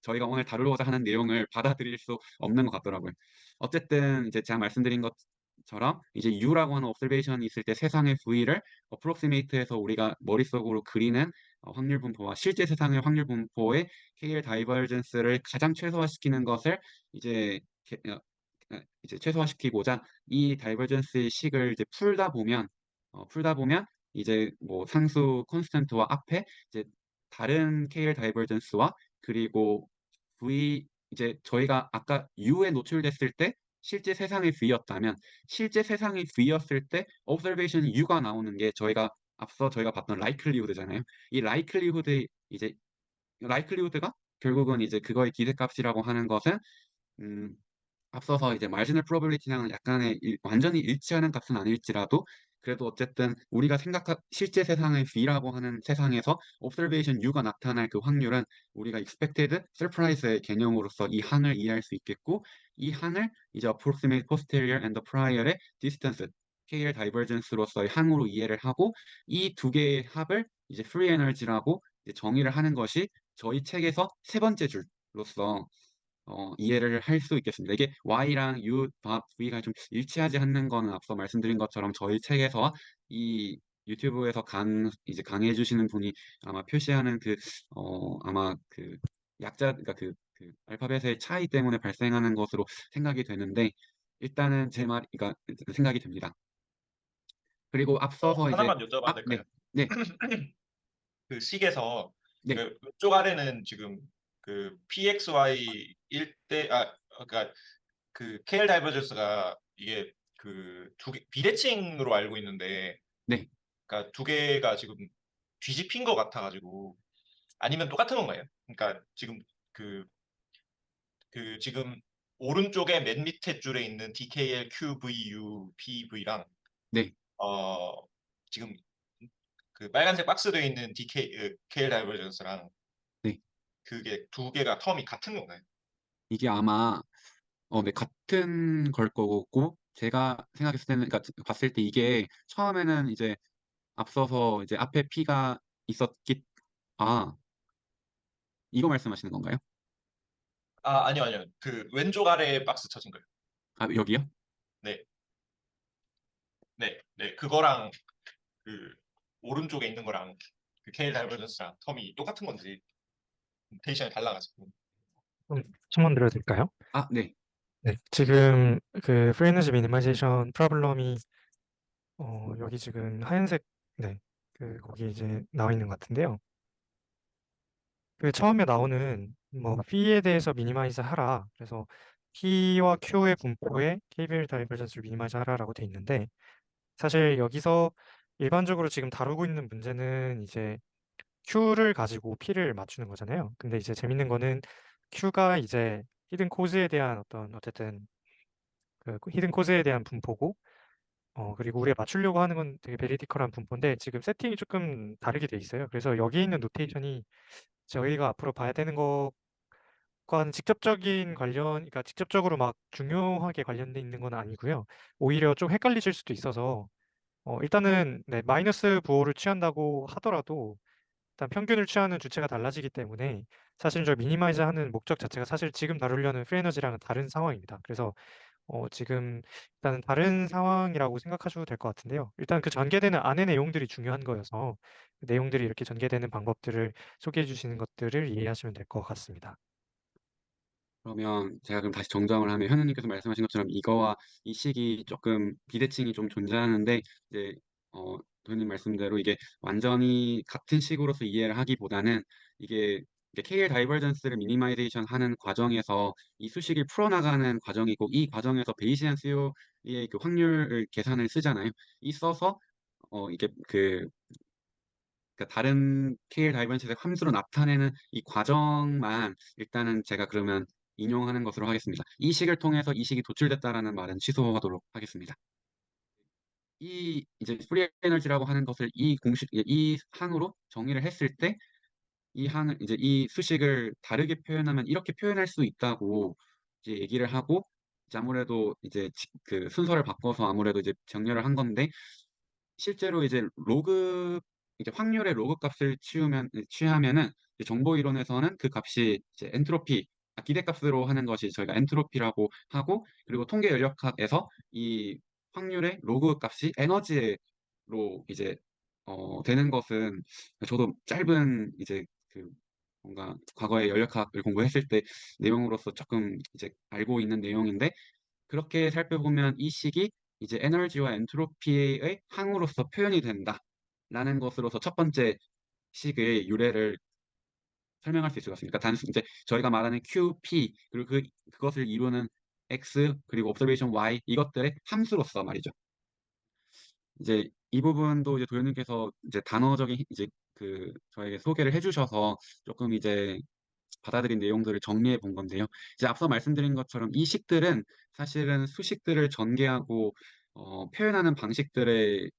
저희가 오늘 다루고자 하는 내용을 받아들일 수 없는 것 같더라고요. 어쨌든 이제 제가 말씀드린 것처럼 이제 U라고 하는 observation이 있을 때 세상의 V를 approximate에서 우리가 머릿속으로 그리는 확률 분포와 실제 세상의 확률 분포의 KL 다이버전스를 가장 최소화시키는 것을 이제 이제 최소화시키고자 이 다이버전스의 식을 이제 풀다 보면 이제 뭐 상수 콘스턴트와 앞에 이제 다른 KL 다이버전스와 그리고 V 이제 저희가 아까 U에 노출됐을 때 실제 세상의 V였다면 실제 세상의 V였을 때 observation U가 나오는 게 앞서 저희가 봤던 likelihood잖아요. 이 이제 likelihood가 결국은 이제 그거의 기대값이라고 하는 것은 음, 앞서서 이제 marginal probability랑은 약간의 완전히 일치하는 값은 아닐지라도 그래도 어쨌든 우리가 생각한 실제 세상의 V라고 하는 세상에서 observation U가 나타날 그 확률은 우리가 expected surprise의 개념으로서 이 항을 이해할 수 있겠고 이 항을 이제 approximate posterior and prior의 distance KL divergence로서의 항으로 이해를 하고 이 두 개의 합을 이제 free energy라고 이제 정의를 하는 것이 저희 책에서 세 번째 줄로서 이해를 할 수 있겠습니다. 이게 Y랑 U, V가 좀 일치하지 않는 거는 앞서 말씀드린 것처럼 저희 책에서 이 유튜브에서 이제 강의해 주시는 분이 아마 표시하는 아마 그 그러니까 그 알파벳의 차이 때문에 발생하는 것으로 생각이 되는데, 일단은 그러니까 생각이 됩니다. 그리고 앞서서 이제, 하나만 여쭤봐도 될까요? 네, 네, 그 식에서 네, 그 왼쪽 아래는 지금 그 PXY 1대 그러니까 그 KL 다이버전스가 이게 그 두 개 비대칭으로 알고 있는데 네. 그러니까 두 개가 지금 뒤집힌 것 같아가지고 아니면 똑같은 건가요? 그러니까 지금 그 지금 오른쪽에 맨 밑에 줄에 있는 DKL, QVU, PV랑 네. 어 지금 그 빨간색 박스되어 있는 KL 다이버전스랑 네. 그게 두 개가 텀이 같은 건가요? 이게 아마 네, 같은 걸 거고, 제가 생각했을 때는, 그러니까 봤을 때 이게 처음에는 이제 앞서서 이제 앞에 P가 있었기, 아, 이거 말씀하시는 건가요? 아니요, 아니요. 그 왼쪽 아래 박스 쳐진 거예요. 아, 여기요? 네, 네, 네. 그거랑 그 오른쪽에 있는 거랑 그 KL 다이버전스랑 텀이 똑같은 건지 텐션이 달라가지고. 좀 첨언 드려도 될까요? 아, 네, 네, 지금 그 프리 에너지 미니마이제이션 프로블럼이 여기 지금 하얀색 네, 그 거기 이제 나와 있는 것 같은데요. 그 처음에 나오는 뭐 P에 대해서 미니마이즈 하라. 그래서 P와 Q의 분포에 KBL 다이버전스를 미니마이즈 하라라고 돼 있는데 사실 여기서 일반적으로 지금 다루고 있는 문제는 이제 Q를 가지고 P를 맞추는 거잖아요. 근데 이제 재밌는 거는 Q가 이제 히든 코즈에 대한 어쨌든 그 히든 코즈에 대한 분포고 그리고 우리가 맞추려고 하는 건 되게 베리티컬한 분포인데 지금 세팅이 조금 다르게 돼 있어요. 그래서 여기 있는 노테이션이 저희가 앞으로 봐야 되는 것과는 직접적인 그러니까 직접적으로 막 중요하게 관련돼 있는 건 아니고요. 오히려 좀 헷갈리실 수도 있어서 일단은 네, 마이너스 부호를 취한다고 하더라도 일단 평균을 취하는 주체가 달라지기 때문에 사실 저 미니마이즈 하는 목적 자체가 사실 지금 다루려는 프리 에너지랑은 다른 상황입니다. 그래서 지금 일단은 다른 상황이라고 생각하셔도 될 것 같은데요. 일단 그 전개되는 안의 내용들이 중요한 거여서 그 내용들이 이렇게 전개되는 방법들을 소개해 주시는 것들을 이해하시면 될 것 같습니다. 그러면 제가 그럼 다시 정정을 하면 현우님께서 말씀하신 것처럼 이거와 이 식이 조금 비대칭이 좀 존재하는데 이제 도현님 말씀대로 이게 완전히 같은 식으로서 이해를 하기보다는 이게 KL 다이버전스를 미니마이제이션 하는 과정에서 이 수식을 풀어나가는 과정이고 이 과정에서 베이시안 수요의 그 확률을 계산을 쓰잖아요. 이 써서 이게 그러니까 다른 KL 다이버전스의 함수로 나타내는 이 과정만 일단은 제가 그러면 인용하는 것으로 하겠습니다. 이 식을 통해서 이 식이 도출됐다라는 말은 취소하도록 하겠습니다. 이 이제 프리 에너지라고 하는 것을 이 공식 이 항으로 정의를 했을 때 이 항을 이제 이 수식을 다르게 표현하면 이렇게 표현할 수 있다고 이제 얘기를 하고 이제 아무래도 이제 그 순서를 바꿔서 아무래도 이제 정렬을 한 건데 실제로 이제 로그 이제 확률의 로그 값을 취하면은 이제 정보 이론에서는 그 값이 이제 엔트로피 기대값으로 하는 것이 저희가 엔트로피라고 하고 그리고 통계 연력학에서 이 확률의 로그 값이 에너지로 이제 되는 것은 저도 짧은 이제 그 뭔가 과거에 연력학을 공부했을 때 내용으로서 조금 이제 알고 있는 내용인데 그렇게 살펴보면 이 식이 이제 에너지와 엔트로피의 항으로서 표현이 된다라는 것으로서 첫 번째 식의 유래를 설명할 수 있을 것 같습니다. 그러니까 단순 이제 저희가 말하는 QP 그리고 그것을 이루는 X 그리고 observation Y 이것들의 함수로서 말이죠. 이제 이 부분도 이제 도현님께서 이제 단어적인 이제 그 저에게 소개를 해주셔서 조금 이제 받아들인 내용들을 정리해 본 건데요. 이제 앞서 말씀드린 것처럼 이 식들은 사실은 수식들을 전개하고 표현하는 방식들의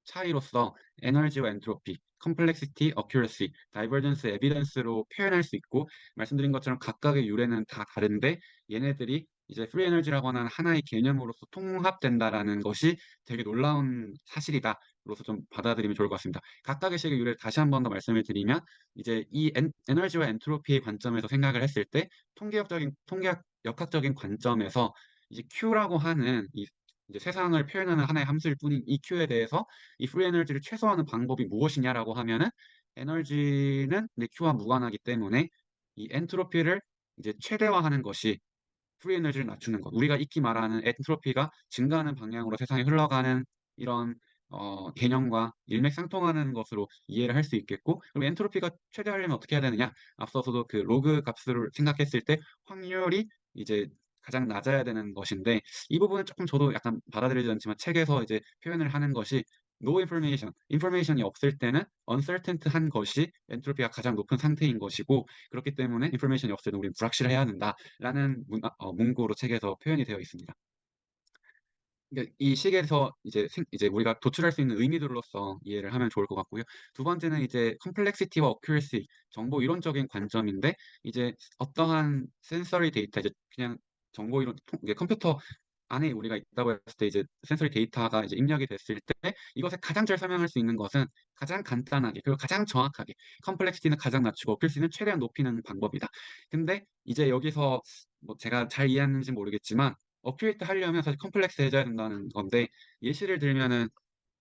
차이로서 에너지와 엔트로피, 컴플렉시티, 어큐러시, 다이버전스, 에비던스로 표현할 수 있고 말씀드린 것처럼 각각의 유래는 다 다른데 얘네들이 이제 프리 에너지라고 하는 하나의 개념으로서 통합된다라는 것이 되게 놀라운 사실이다로서 좀 받아들이면 좋을 것 같습니다. 각각의 식의 유래를 다시 한 번 더 말씀을 드리면 이제 이 에너지와 엔트로피의 관점에서 생각을 했을 때 통계학 역학적인 관점에서 이제 Q라고 하는 이 이제 세상을 표현하는 하나의 함수일 뿐인 이 Q에 대해서 이 프리 에너지를 최소화하는 방법이 무엇이냐라고 하면은 에너지는 내 Q와 무관하기 때문에 이 엔트로피를 이제 최대화하는 것이 프리 에너지를 낮추는 것. 우리가 익히 말하는 엔트로피가 증가하는 방향으로 세상이 흘러가는 이런 개념과 일맥상통하는 것으로 이해를 할 수 있겠고, 그럼 엔트로피가 최대화하려면 어떻게 해야 되느냐? 앞서서도 그 로그 값을 생각했을 때 확률이 이제 가장 낮아야 되는 것인데, 이 부분은 조금 저도 약간 받아들이지 않지만 책에서 이제 표현을 하는 것이 no information, 인포메이션이 없을 때는 uncertain한 것이 엔트로피가 가장 높은 상태인 것이고, 그렇기 때문에 인포메이션이 없을 때는 우리는 불확실해야 한다라는 문구로 책에서 표현이 되어 있습니다. 그러니까 이 식에서 이제 우리가 도출할 수 있는 의미들로서 이해를 하면 좋을 것 같고요. 두 번째는 이제 컴플렉시티와 어큐러시, 정보 이론적인 관점인데 이제 어떠한 센서리 데이터 이제 그냥 정보 이론 이제 컴퓨터 안에 우리가 있다고 했을 때 이제 센서리 데이터가 이제 입력이 됐을 때 이것을 가장 잘 설명할 수 있는 것은 가장 간단하게 그리고 가장 정확하게 컴플렉시티는 가장 낮추고 어큐러시는 최대한 높이는 방법이다. 근데 이제 여기서 뭐 제가 잘 이해했는지 모르겠지만 어큐레이트 하려면 사실 컴플렉스 해줘야 된다는 건데 예시를 들면은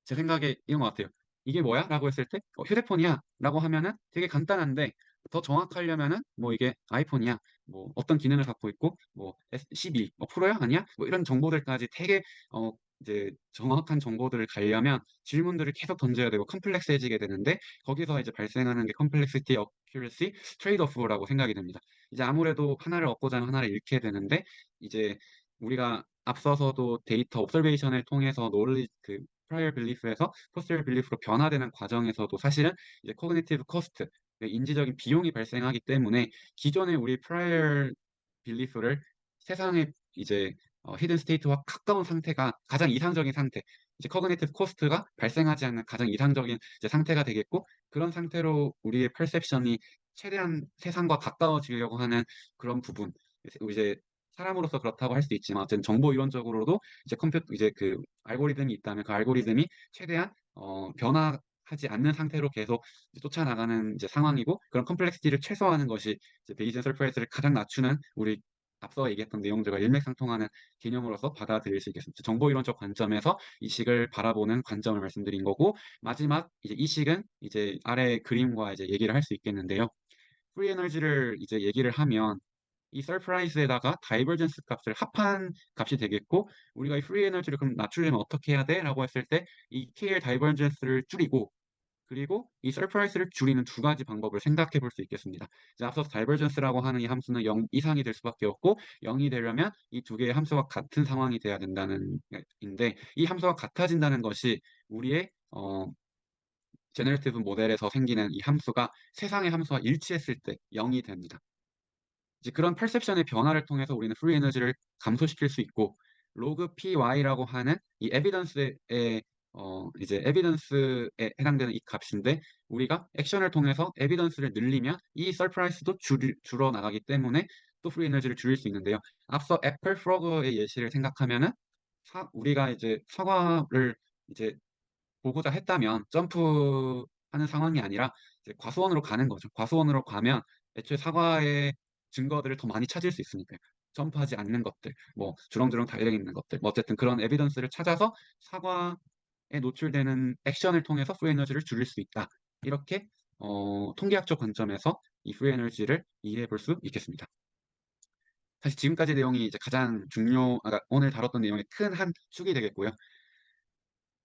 제 생각에 이런 것 같아요. 이게 뭐야? 라고 했을 때 휴대폰이야 라고 하면은 되게 간단한데 더 정확하려면은 뭐 이게 아이폰이야 뭐 어떤 기능을 갖고 있고 뭐 S12 프로야 아니야? 뭐 이런 정보들까지 되게 어 이제 정확한 정보들을 가려면 질문들을 계속 던져야 되고 컴플렉스해지게 되는데 거기서 이제 발생하는 게 컴플렉시티, 어큐러시, 트레이드오프라고 생각이 됩니다. 이제 아무래도 하나를 얻고자 하면 하나를 잃게 되는데 이제 우리가 앞서서도 데이터 옵서베이션을 통해서 노리 그 prior belief에서 posterior belief로 변화되는 과정에서도 사실은 이제 cognitive cost, 인지적인 비용이 발생하기 때문에 기존의 우리 prior belief를 세상의 이제 hidden state와 가까운 상태가 가장 이상적인 상태, 이제 cognitive cost가 발생하지 않는 가장 이상적인 이제 상태가 되겠고 그런 상태로 우리의 perception이 최대한 세상과 가까워지려고 하는 그런 부분, 이제 사람으로서 그렇다고 할 수 있지만 어쨌든 정보 이론적으로도 이제 이제 그 알고리즘이 있다면 그 알고리즘이 최대한 변화하지 않는 상태로 계속 이제 쫓아나가는 이제 상황이고 그런 컴플렉시티를 최소화하는 것이 이제 베이지언 서프라이즈를 가장 낮추는 우리 앞서 얘기했던 내용들과 일맥상통하는 개념으로서 받아들일 수 있겠습니다. 정보 이론적 관점에서 이 식을 바라보는 관점을 말씀드린 거고 마지막 이제 이 식은 이제 아래 그림과 이제 얘기를 할 수 있겠는데요. 프리 에너지를 이제 얘기를 하면 이 서프라이즈에다가 다이버전스 값을 합한 값이 되겠고 우리가 이 프리 에너지를 그럼 낮추려면 어떻게 해야 돼? 라고 했을 때 이 KL 다이버전스를 줄이고 그리고 이 서프라이즈를 줄이는 두 가지 방법을 생각해 볼 수 있겠습니다. 이제 앞서서 다이버전스라고 하는 이 함수는 0 이상이 될 수밖에 없고 0이 되려면 이 두 개의 함수가 같은 상황이 돼야 된다는 인데 이 함수가 같아진다는 것이 우리의 제너레이티브 모델에서 생기는 이 함수가 세상의 함수와 일치했을 때 0이 됩니다. 이제 그런 perception의 변화를 통해서 우리는 free 에너지를 감소시킬 수 있고 log py라고 하는 이 evidence의 이제 evidence에 해당되는 이 값인데 우리가 액션을 통해서 evidence를 늘리면 이 surprise도 줄어 나가기 때문에 또 free 에너지를 줄일 수 있는데요. 앞서 애플 프로그의 예시를 생각하면은 우리가 이제 사과를 이제 보고자 했다면 점프하는 상황이 아니라 이제 과수원으로 가는 거죠. 과수원으로 가면 애초에 사과의 증거들을 더 많이 찾을 수 있으니까요. 점프하지 않는 것들, 뭐 주렁주렁 달려 있는 것들, 뭐 어쨌든 그런 에비던스를 찾아서 사과에 노출되는 액션을 통해서 프리 에너지를 줄일 수 있다. 이렇게 통계학적 관점에서 이 프리 에너지를 이해해 볼 수 있겠습니다. 사실 지금까지 내용이 이제 가장 그러니까 오늘 다뤘던 내용의 큰 한 축이 되겠고요.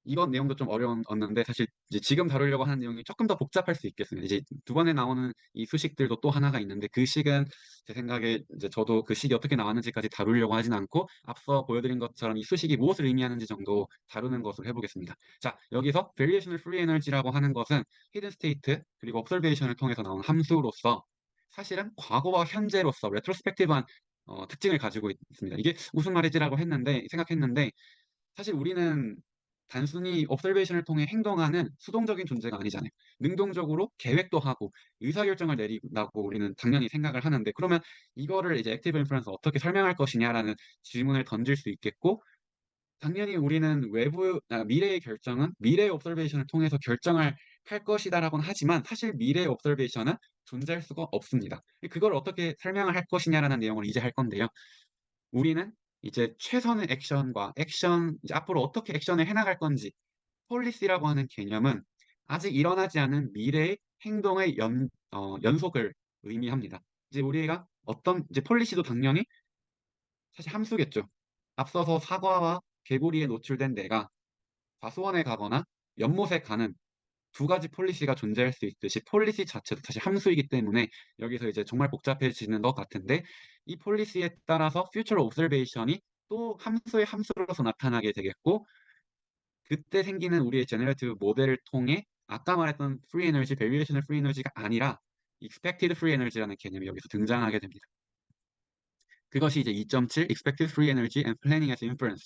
이번 내용도 좀 어려웠는데 사실 이제 지금 다루려고 하는 내용이 조금 더 복잡할 수 있겠습니다. 이제 두 번에 나오는 이 수식들도 또 하나가 있는데 그 식은 제 생각에 이제 저도 그 식이 어떻게 나왔는지까지 다루려고 하진 않고 앞서 보여드린 것처럼 이 수식이 무엇을 의미하는지 정도 다루는 것으로 해보겠습니다. 자, 여기서 variational free energy라고 하는 것은 hidden state 그리고 observation을 통해서 나온 함수로서 사실은 과거와 현재로서 retrospective한 특징을 가지고 있습니다. 이게 무슨 말이지라고 생각했는데 사실 우리는 단순히 observation을 통해 행동하는 수동적인 존재가 아니잖아요. 능동적으로 계획도 하고 의사결정을 내린다고 우리는 당연히 생각을 하는데 그러면 이거를 이제 액티브 인프루언스 어떻게 설명할 것이냐라는 질문을 던질 수 있겠고 당연히 우리는 미래의 결정은 미래의 observation을 통해서 결정을 할 것이다라고는 하지만 사실 미래의 observation은 존재할 수가 없습니다. 그걸 어떻게 설명을 할 것이냐라는 내용을 이제 할 건데요. 우리는 이제 최선의 이제 앞으로 어떻게 액션을 해나갈 건지 폴리시라고 하는 개념은 아직 일어나지 않은 미래의 행동의 연속을 의미합니다. 이제 우리가 이제 폴리시도 당연히 사실 함수겠죠. 앞서서 사과와 개구리에 노출된 내가 과수원에 가거나 연못에 가는 두 가지 폴리시가 존재할 수 있듯이 폴리시 자체도 사실 함수이기 때문에 여기서 이제 정말 복잡해지는 것 같은데 이 폴리시에 따라서 future observation이 또 함수의 함수로서 나타나게 되겠고 그때 생기는 우리의 제너레이티브 모델을 통해 아까 말했던 free energy, variational free energy가 아니라 expected free energy라는 개념이 여기서 등장하게 됩니다. 그것이 이제 2.7 expected free energy and planning as inference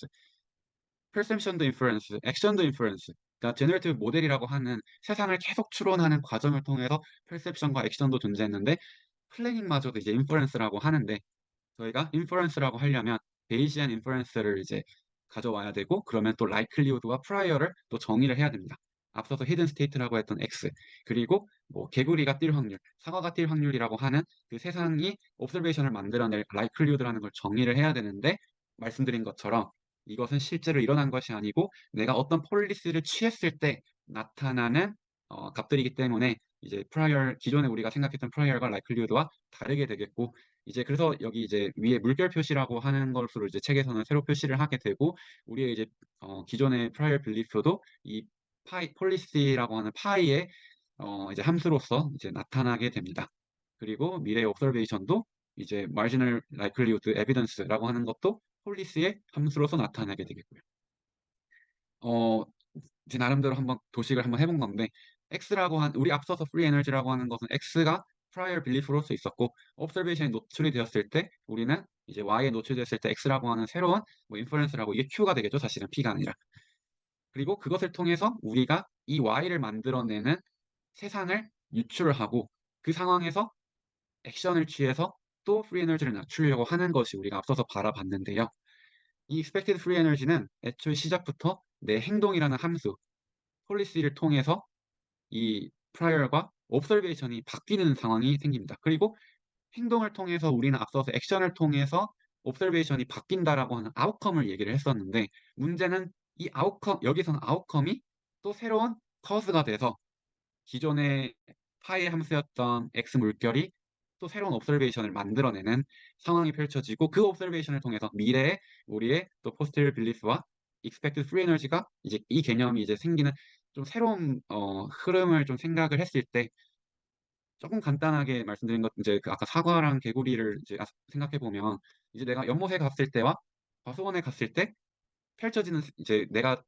perception도 inference, action도 inference. 그러니까 제너레이티브 모델이라고 하는 세상을 계속 추론하는 과정을 통해서 perception과 action도 존재했는데 플래닝마저도 이제 inference라고 하는데 저희가 inference라고 하려면 베이지안 inference를 이제 가져와야 되고 그러면 또 likelihood와 prior를 또 정의를 해야 됩니다. 앞서서 hidden state라고 했던 x 그리고 뭐 개구리가 뛸 확률, 사과가 뛸 확률이라고 하는 그 세상이 observation을 만들어낼 likelihood라는 걸 정의를 해야 되는데 말씀드린 것처럼 이것은 실제로 일어난 것이 아니고 내가 어떤 폴리시를 취했을 때 나타나는 값들이기 때문에 이제 기존에 우리가 생각했던 prior과 likelihood와 다르게 되겠고 이제 그래서 여기 이제 위에 물결 표시라고 하는 것으로 이제 책에서는 새로 표시를 하게 되고 우리의 이제 기존의 prior belief도 이 폴리시라고 하는 파이의 이제 함수로서 이제 나타나게 됩니다. 그리고 미래 observation도 이제 marginal likelihood evidence라고 하는 것도 폴리시의 함수로서 나타나게 되겠고요. 제 나름대로 한번 도식을 한번 해본 건데 우리 앞서서 free energy라고 하는 것은 x가 prior belief로서 있었고 observation에 노출이 되었을 때 우리는 이제 y에 노출됐을 때 x라고 하는 새로운 뭐 inference라고 이게 q가 되겠죠. 사실은 p가 아니라. 그리고 그것을 통해서 우리가 이 y를 만들어내는 세상을 유출을 하고 그 상황에서 액션을 취해서 또 free energy를 낮추려고 하는 것이 우리가 앞서서 바라봤는데요. 이 expected free energy는 애초에 시작부터 내 행동이라는 함수, 폴리시를 통해서 이 prior과 observation이 바뀌는 상황이 생깁니다. 그리고 행동을 통해서 우리는 앞서서 액션을 통해서 observation이 바뀐다라고 하는 outcome을 얘기를 했었는데 문제는 이 여기서는 outcome이 또 새로운 cause가 돼서 기존의 파의 함수였던 x 물결이 또 새로운 observation을 만들어내는 상황이 펼쳐지고 그 observation을 통해서 미래에 우리의 또 posterior belief와 expected free energy가 이제 이 개념이 이제 생기는 좀 새로운 흐름을 좀 생각을 했을 때 조금 간단하게 말씀드린 것 이제 그 아까 사과랑 개구리를 이제 생각해 보면 이제 내가 연못에 갔을 때와 과수원에 갔을 때 펼쳐지는 이제 내가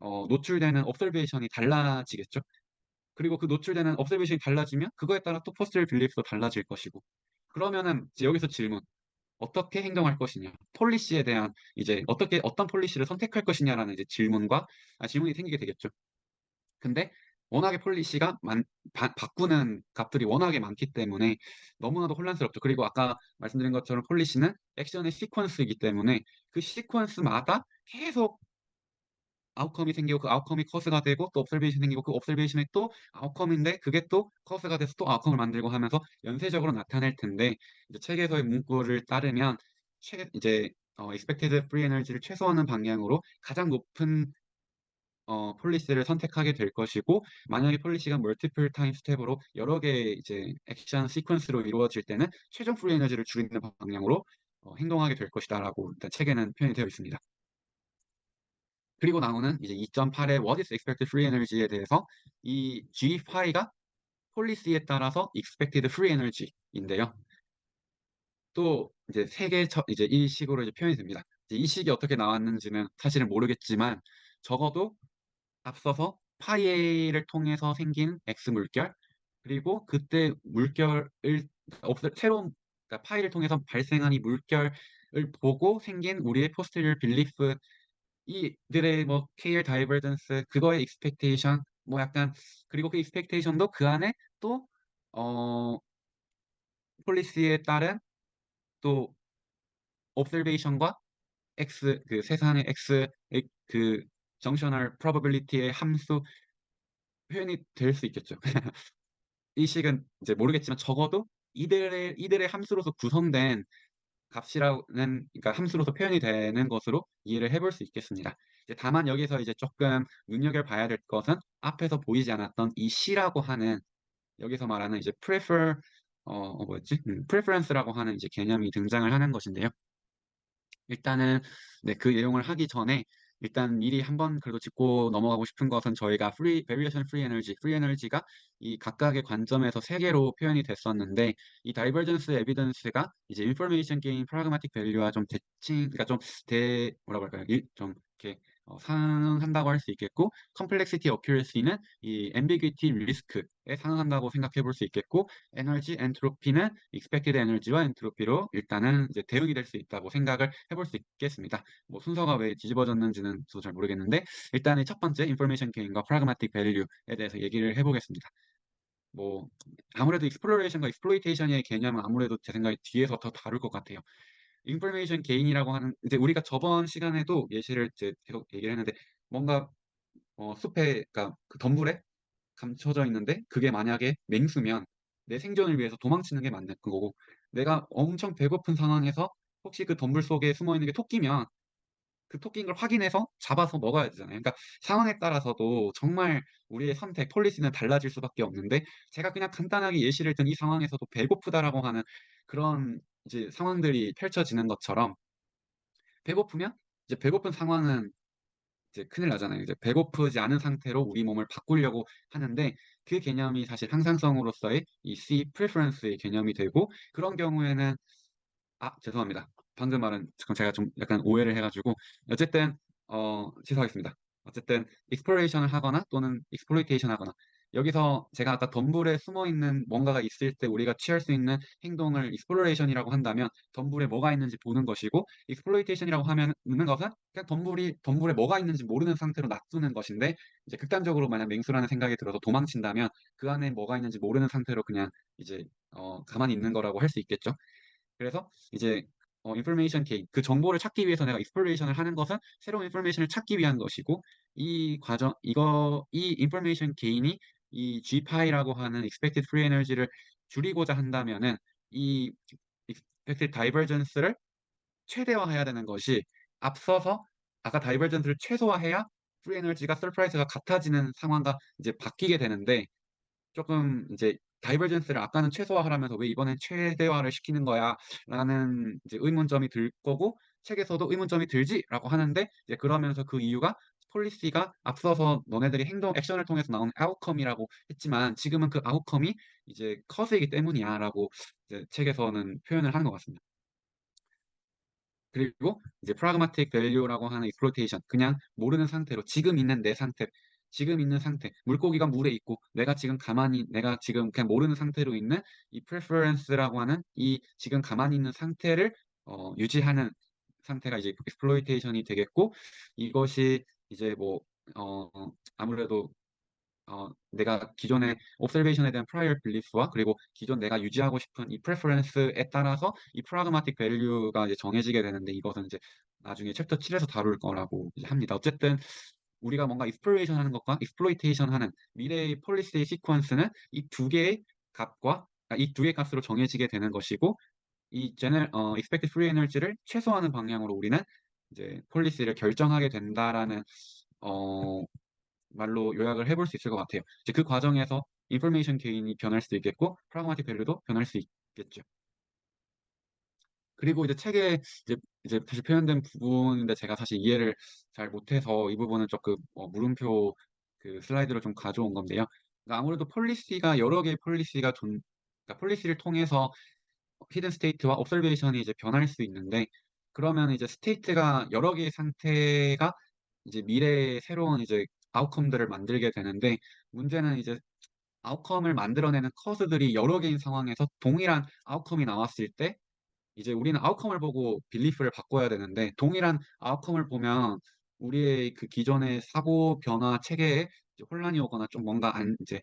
노출되는 observation이 달라지겠죠. 그리고 그 노출되는 observation이 달라지면 그거에 따라 또 posterior belief도 달라질 것이고 그러면은 이제 여기서 질문. 어떻게 행동할 것이냐, 폴리시에 대한 이제 어떤 폴리시를 선택할 것이냐라는 이제 질문이 생기게 되겠죠. 근데 워낙에 폴리시가 바꾸는 값들이 워낙에 많기 때문에 너무나도 혼란스럽죠. 그리고 아까 말씀드린 것처럼 폴리시는 액션의 시퀀스이기 때문에 그 시퀀스마다 계속 아웃컴이 생기고 그 아웃컴이 커스가 되고 또 옵서베이션이 생기고 그 옵서베이션이 또 아웃컴인데 그게 또 커스가 돼서 또 아웃컴을 만들고 하면서 연쇄적으로 나타낼 텐데 이제 책에서의 문구를 따르면 이제 expected free energy를 최소화하는 방향으로 가장 높은 폴리시를 선택하게 될 것이고 만약에 폴리시가 멀티플 타임 스텝으로 여러 개의 이제 액션 시퀀스로 이루어질 때는 최종 프리 에너지를 줄이는 방향으로 행동하게 될 것이다라고 일단 책에는 표현이 되어 있습니다. 그리고 나오는 이제 2.8의 What is expected free energy에 대해서 이 G5가 폴리시에 따라서 expected free energy인데요. 또 이제 이제 이 식으로 이제 표현이 됩니다. 이제 이 식이 어떻게 나왔는지는 사실은 모르겠지만 적어도 앞서서 파이를 통해서 생긴 X 물결 그리고 그때 물결을 새로운 그러니까 파이를 통해서 발생한 이 물결을 보고 생긴 우리의 포스테리얼 빌리프 이들의 뭐 KL 다이버전스 그거의 익스펙테이션 뭐 약간 그리고 그 익스펙테이션도 그 안에 또 어, 폴리시에 따른 또 옵서베이션과 X 그 세상의 X의 그 정셔널 프로버빌리티의 함수 표현이 될 수 있겠죠. 이 식은 이제 모르겠지만 적어도 이들의 함수로서 구성된 값이라는 그러니까 함수로서 표현이 되는 것으로 이해를 해볼 수 있겠습니다. 이제 다만 여기서 이제 조금 눈여겨봐야 될 것은 앞에서 보이지 않았던 이 C라고 하는 여기서 말하는 이제 뭐였지? preference라고 하는 이제 개념이 등장을 하는 것인데요. 일단은 네, 그 내용을 하기 전에 일단 미리 한번 그래도 짚고 넘어가고 싶은 것은 저희가 variation free energy, free energy가 이 각각의 관점에서 세 개로 표현이 됐었는데 이 divergence evidence가 이제 information gain, pragmatic value와 좀 그러니까 뭐라고 할까요? 좀 이렇게 상응한다고 할 수 있겠고 complexity accuracy는 이 ambiguity risk에 상응한다고 생각해 볼 수 있겠고 에너지 엔트로피는 expected 에너지와 엔트로피로 일단은 이제 대응이 될 수 있다고 생각을 해볼 수 있겠습니다. 뭐 순서가 왜 뒤집어졌는지는 저도 잘 모르겠는데 일단은 첫 번째 information gain과 pragmatic value에 대해서 얘기를 해보겠습니다. 뭐 아무래도 exploration과 exploitation의 개념은 아무래도 제 생각에 뒤에서 더 다룰 것 같아요. information gain이라고 하는 이제 우리가 저번 시간에도 예시를 이제 계속 얘기를 했는데 뭔가 숲에 그러니까 그 덤불에 감춰져 있는데 그게 만약에 맹수면 내 생존을 위해서 도망치는 게 맞는 그거고 내가 엄청 배고픈 상황에서 혹시 그 덤불 속에 숨어 있는 게 토끼면 그 토끼인 걸 확인해서 잡아서 먹어야 되잖아요. 그러니까 상황에 따라서도 정말 우리의 선택, 폴리시는 달라질 수밖에 없는데 제가 그냥 간단하게 예시를 든 이 상황에서도 배고프다라고 하는 그런 이제 상황들이 펼쳐지는 것처럼 배고프면 이제 배고픈 상황은 이제 큰일 나잖아요. 이제 배고프지 않은 상태로 우리 몸을 바꾸려고 하는데 그 개념이 사실 항상성으로서의 이 C preference의 개념이 되고 그런 경우에는 죄송합니다. 방금 말은 잠깐 제가 좀 약간 오해를 해가지고 어쨌든 취소하겠습니다. 어쨌든 exploration을 하거나 또는 exploitation 하거나 여기서 제가 아까 덤불에 숨어 있는 뭔가가 있을 때 우리가 취할 수 있는 행동을 exploration이라고 한다면 덤불에 뭐가 있는지 보는 것이고 exploitation이라고 하는 것은 그냥 덤불에 뭐가 있는지 모르는 상태로 놔두는 것인데 이제 극단적으로 만약 맹수라는 생각이 들어서 도망친다면 그 안에 뭐가 있는지 모르는 상태로 그냥 이제 가만히 있는 거라고 할 수 있겠죠. 그래서 이제 인포메이션 게인 그 정보를 찾기 위해서 내가 익스플로레이션을 하는 것은 새로운 인포메이션을 찾기 위한 것이고 이 인포메이션 게인이 이 G파이라고 하는 expected free energy를 줄이고자 한다면은 이 expected divergence를 최대화해야 되는 것이 앞서서 아까 다이버전스를 최소화해야 free energy가 서프라이즈가 같아지는 상황과 이제 바뀌게 되는데 조금 이제 다이버전스를 아까는 최소화하라면서 왜 이번엔 최대화를 시키는 거야? 라는 이제 의문점이 들 거고 책에서도 의문점이 들지라고 하는데 이제 그러면서 그 이유가 폴리시가 앞서서 너네들이 액션을 통해서 나오는 아웃컴이라고 했지만 지금은 그 아웃컴이 이제 커스이기 때문이야라고 이제 책에서는 표현을 하는 것 같습니다. 그리고 이제 pragmatic value라고 하는 exploitation 그냥 모르는 상태로 지금 있는 내 상태 지금 있는 상태, 물고기가 물에 있고 내가 지금 그냥 모르는 상태로 있는 이 preference라고 하는 이 지금 가만히 있는 상태를 유지하는 상태가 이제 exploitation이 되겠고, 이것이 이제 뭐 어, 아무래도 내가 기존의 observation에 대한 prior belief와 그리고 기존 내가 유지하고 싶은 이 preference에 따라서 이 pragmatic value가 이제 정해지게 되는데, 이것은 이제 나중에 챕터 7에서 다룰 거라고 이제 합니다. 어쨌든 우리가 뭔가 exploration 하는 것과 exploitation 하는 미래의 폴리시 시퀀스는 이 두 개의 값과 이 두 개의 값으로 정해지게 되는 것이고, 이 expected free energy를 최소화하는 방향으로 우리는 이제 폴리시를 결정하게 된다라는 어, 말로 요약을 해볼 수 있을 것 같아요. 이제 그 과정에서 인포메이션 게인이 변할 수도 있겠고 프라그마틱 밸류도 변할 수 있겠죠. 그리고 이제 책에 이제 다시 표현된 부분인데 제가 사실 이해를 잘 못해서 이 부분은 조금 물음표 그 슬라이드로 좀 가져온 건데요. 그러니까 아무래도 폴리시가 여러 개의 그러니까 폴리시를 통해서 히든 스테이트와 옵서베이션이 이제 변할 수 있는데, 그러면 이제 스테이트가 여러 개의 상태가 이제 미래의 새로운 이제 아웃컴들을 만들게 되는데, 문제는 이제 아웃컴을 만들어내는 커즈들이 여러 개인 상황에서 동일한 아웃컴이 나왔을 때 이제 우리는 아웃컴을 보고 빌리프를 바꿔야 되는데, 동일한 아웃컴을 보면 우리의 그 기존의 사고 변화 체계에 이제 혼란이 오거나 좀 뭔가 이제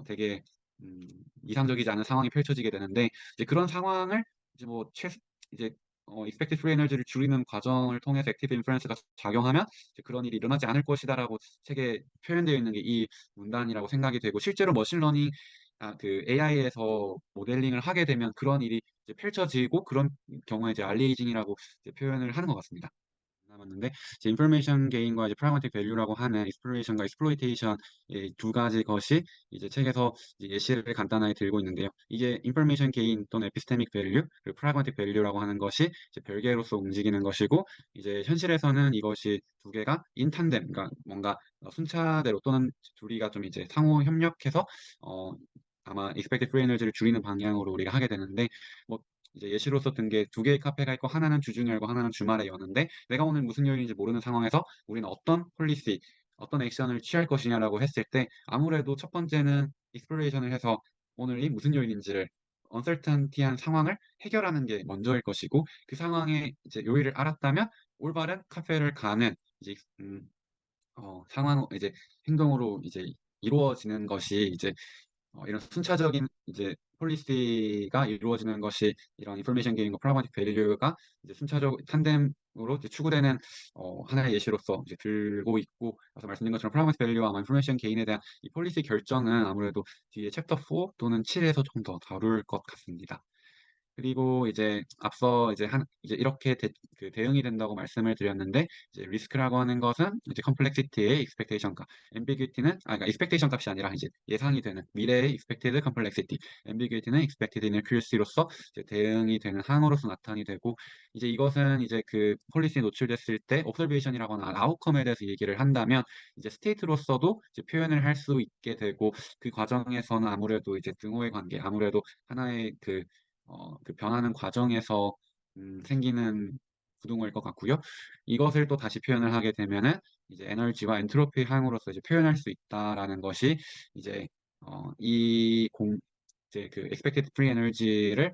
되게 음, 이상적이지 않은 상황이 펼쳐지게 되는데, 이제 그런 상황을 이제 이제 expected free energy를 줄이는 과정을 통해서 active inference가 작용하면 이제 그런 일이 일어나지 않을 것이다라고 책에 표현되어 있는 게 이 문단이라고 생각이 되고, 실제로 머신러닝 그 AI에서 모델링을 하게 되면 그런 일이 이제 펼쳐지고, 그런 경우에 이제 알리에이징이라고 이제 표현을 하는 것 같습니다. 남았는데, 이제 인포메이션 게인과 이제 프라그마틱 밸류라고 하는 익스플로레이션과 익스플로이테이션 두 가지 것이 이제 책에서 이제 예시를 간단하게 들고 있는데요. 이게 인포메이션 게인 또는 에피스테믹 밸류 그리고 프라그마틱 밸류라고 하는 것이 이제 별개로서 움직이는 것이고, 이제 현실에서는 이것이 두 개가 인탄뎀, 그러니까 뭔가 순차대로 또는 둘이가 좀 이제 상호 협력해서 아마 expected free energy를 줄이는 방향으로 우리가 하게 되는데, 뭐 이제 예시로 썼던 게 두 개의 카페가 있고 하나는 주중에 열고 하나는 주말에 여는데, 내가 오늘 무슨 요일인지 모르는 상황에서 우리는 어떤 폴리시, 어떤 액션을 취할 것이냐라고 했을 때, 아무래도 첫 번째는 익스플로레이션을 해서 오늘이 무슨 요일인지를 언설턴티한 상황을 해결하는 게 먼저일 것이고, 그 상황에 이제 요일을 알았다면 올바른 카페를 가는 이제 상황 이제 행동으로 이제 이루어지는 것이 이제 이런 순차적인 이제 폴리시가 이루어지는 것이 이런 인포메이션 게인과 프라그마틱 밸류가 이제 순차적 탄뎀으로 이제 추구되는 하나의 예시로서 이제 들고 있고, 그래서 말씀드린 것처럼 프라그마틱 밸류와 인포메이션 게인에 대한 이 폴리시 결정은 아무래도 뒤에 챕터 4 또는 7에서 좀 더 다룰 것 같습니다. 그리고 이제 앞서 이제 이렇게 그 대응이 된다고 말씀을 드렸는데, 이제 리스크라고 하는 것은 이제 컴플렉시티의 expectation 값, ambiguity는 그러니까 expectation 값이 아니라 이제 예상이 되는 미래의 expected complexity, ambiguity는 expected inaccuracy로서 이제 대응이 되는 항으로서 나타나게 되고, 이제 이것은 이제 그 폴리시에 노출됐을 때 observation이라고 하는 아웃컴에 대해서 얘기를 한다면 이제 스테이트로서도 이제 표현을 할 수 있게 되고, 그 과정에서는 아무래도 이제 등호의 관계, 아무래도 하나의 그 변하는 과정에서 생기는 구동일 것 같고요. 이것을 또 다시 표현을 하게 되면은 이제 에너지와 엔트로피 항으로서 이제 표현할 수 있다라는 것이 이제 이제 그 expected free energy를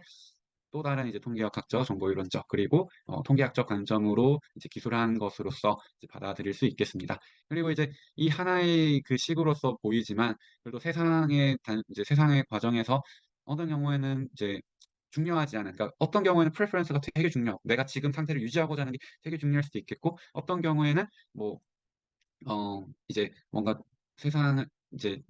또 다른 이제 통계학적, 정보이론적, 그리고 통계학적 관점으로 이제 기술한 것으로서 이제 받아들일 수 있겠습니다. 그리고 이제 이 하나의 그 식으로서 보이지만, 그래도 이제 세상의 과정에서 어떤 경우에는 이제 중요하지 않은, 그러니까 어떤 경우에는 프레퍼런스가 되게 중요하고 내가 지금 상태를 유지하고자 하는 게 되게 중요할 수도 있겠고, 어떤 경우에는 뭐 이제 뭔가 세상을 이제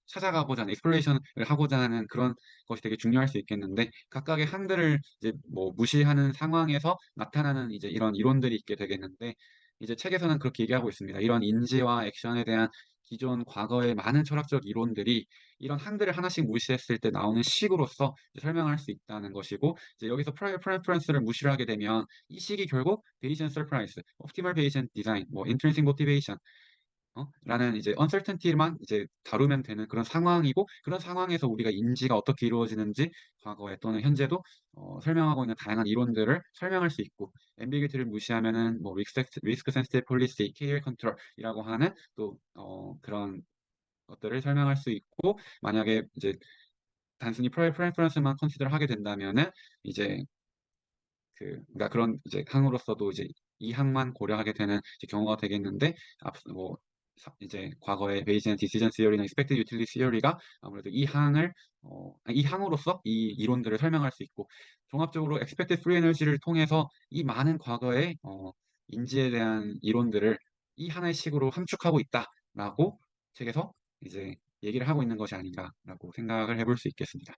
찾아가고자 하는 exploration을 하고자 하는 그런 것이 되게 중요할 수 있겠는데, 각각의 항들을 이제 뭐 무시하는 상황에서 나타나는 이제 이런 이론들이 있게 되겠는데, 이제 책에서는 그렇게 얘기하고 있습니다. 이런 인지와 액션에 대한 기존 과거의 많은 철학적 이론들이 이런 항들을 하나씩 무시했을 때 나오는 식으로서 이제 설명할 수 있다는 것이고, 이제 여기서 prior preference를 무시를 하게 되면 이 식이 결국 Bayesian surprise, optimal Bayesian design, 뭐 intrinsic motivation 라는 이제 uncertainty만 이제 다루면 되는 그런 상황이고, 그런 상황에서 우리가 인지가 어떻게 이루어지는지 과거에 또는 현재도 설명하고 있는 다양한 이론들을 설명할 수 있고, ambiguity를 무시하면은 뭐 risk sensitive policy, KL control이라고 하는 또 그런 것들을 설명할 수 있고, 만약에 이제 단순히 preference만 컨시더 하게 된다면은 이제 그러니까 그런 이제 항으로서도 이제 이 항만 고려하게 되는 이제 경우가 되겠는데, 뭐 이제 과거의 베이지앤 디시전 시어리나 expected utility theory가 아무래도 이 항으로서 이 이론들을 설명할 수 있고, 종합적으로 expected free energy를 통해서 이 많은 과거의 인지에 대한 이론들을 이 하나의 식으로 함축하고 있다라고 책에서 이제 얘기를 하고 있는 것이 아닌가라고 생각을 해볼 수 있겠습니다.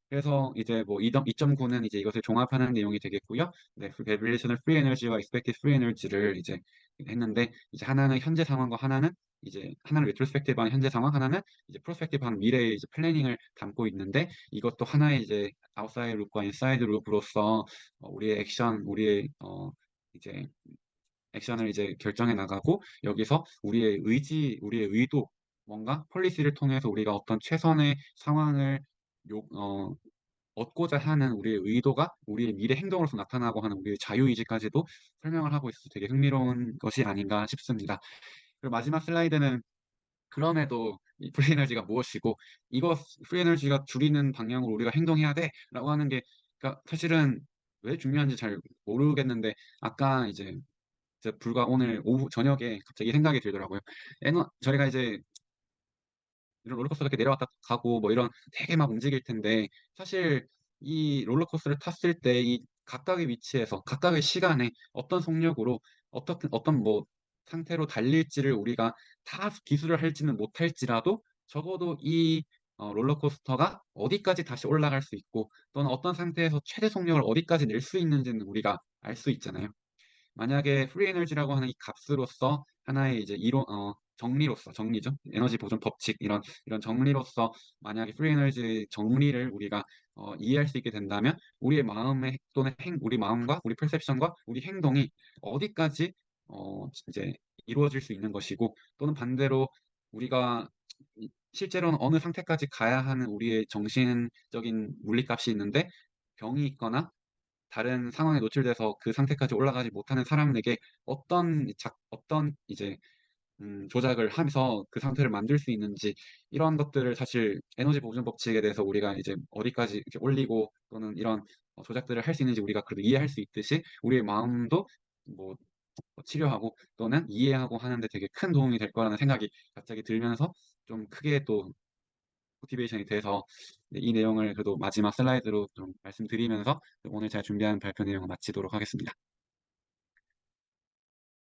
그래서 이제 뭐 2.9는 이제 이것을 종합하는 내용이 되겠고요. 네, 그 Relational Free Energy와 Expected Free Energy를 이제 했는데, 이제 하나는 현재 상황과 하나는 이제 하나는 retrospective한 현재 상황, 하나는 이제 prospective한 미래의 이제 플래닝을 담고 있는데, 이것도 하나의 이제 outside loop과 inside loop으로서 우리의 이제 액션을 이제 결정해 나가고, 여기서 우리의 의지, 우리의 의도, 뭔가 폴리시를 통해서 우리가 어떤 최선의 상황을 요, 어, 얻고자 하는 우리의 의도가 우리의 미래 행동으로서 나타나고 하는 우리의 자유의지까지도 설명을 하고 있어서 되게 흥미로운 것이 아닌가 싶습니다. 그리고 마지막 슬라이드는 그럼에도 이 프리에너지가 무엇이고, 이거 프리에너지가 줄이는 방향으로 우리가 행동해야 돼라고 하는 게, 그러니까 사실은 왜 중요한지 잘 모르겠는데, 아까 이제 불과 오늘 오후 저녁에 갑자기 생각이 들더라고요. 저희가 이제 이런 롤러코스터 이렇게 내려왔다 가고 뭐 이런 되게 막 움직일 텐데, 사실 이 롤러코스터를 탔을 때 이 각각의 위치에서 각각의 시간에 어떤 속력으로 어떤 뭐 상태로 달릴지를 우리가 다 기술을 할지는 못할지라도, 적어도 이 롤러코스터가 어디까지 다시 올라갈 수 있고, 또는 어떤 상태에서 최대 속력을 어디까지 낼 수 있는지는 우리가 알 수 있잖아요. 만약에 프리 에너지라고 하는 이 값으로서 하나의 이제 정리죠. 에너지 보존 법칙, 이런 정리로서 만약에 프리 에너지 정리를 우리가 이해할 수 있게 된다면, 우리의 마음의 또는 우리 마음과 우리 perception과 우리 행동이 어디까지 이제 이루어질 수 있는 것이고, 또는 반대로 우리가 실제로는 어느 상태까지 가야 하는 우리의 정신적인 물리값이 있는데, 병이 있거나 다른 상황에 노출돼서 그 상태까지 올라가지 못하는 사람에게 어떤 이제 조작을 하면서 그 상태를 만들 수 있는지, 이런 것들을 사실 에너지 보존 법칙에 대해서 우리가 이제 어디까지 이렇게 올리고 또는 이런 조작들을 할 수 있는지 우리가 그래도 이해할 수 있듯이, 우리의 마음도 뭐 치료하고 또는 이해하고 하는데 되게 큰 도움이 될 거라는 생각이 갑자기 들면서, 좀 크게 또 모티베이션이 돼서 이 내용을 그래도 마지막 슬라이드로 좀 말씀드리면서 오늘 제가 준비한 발표 내용을 마치도록 하겠습니다.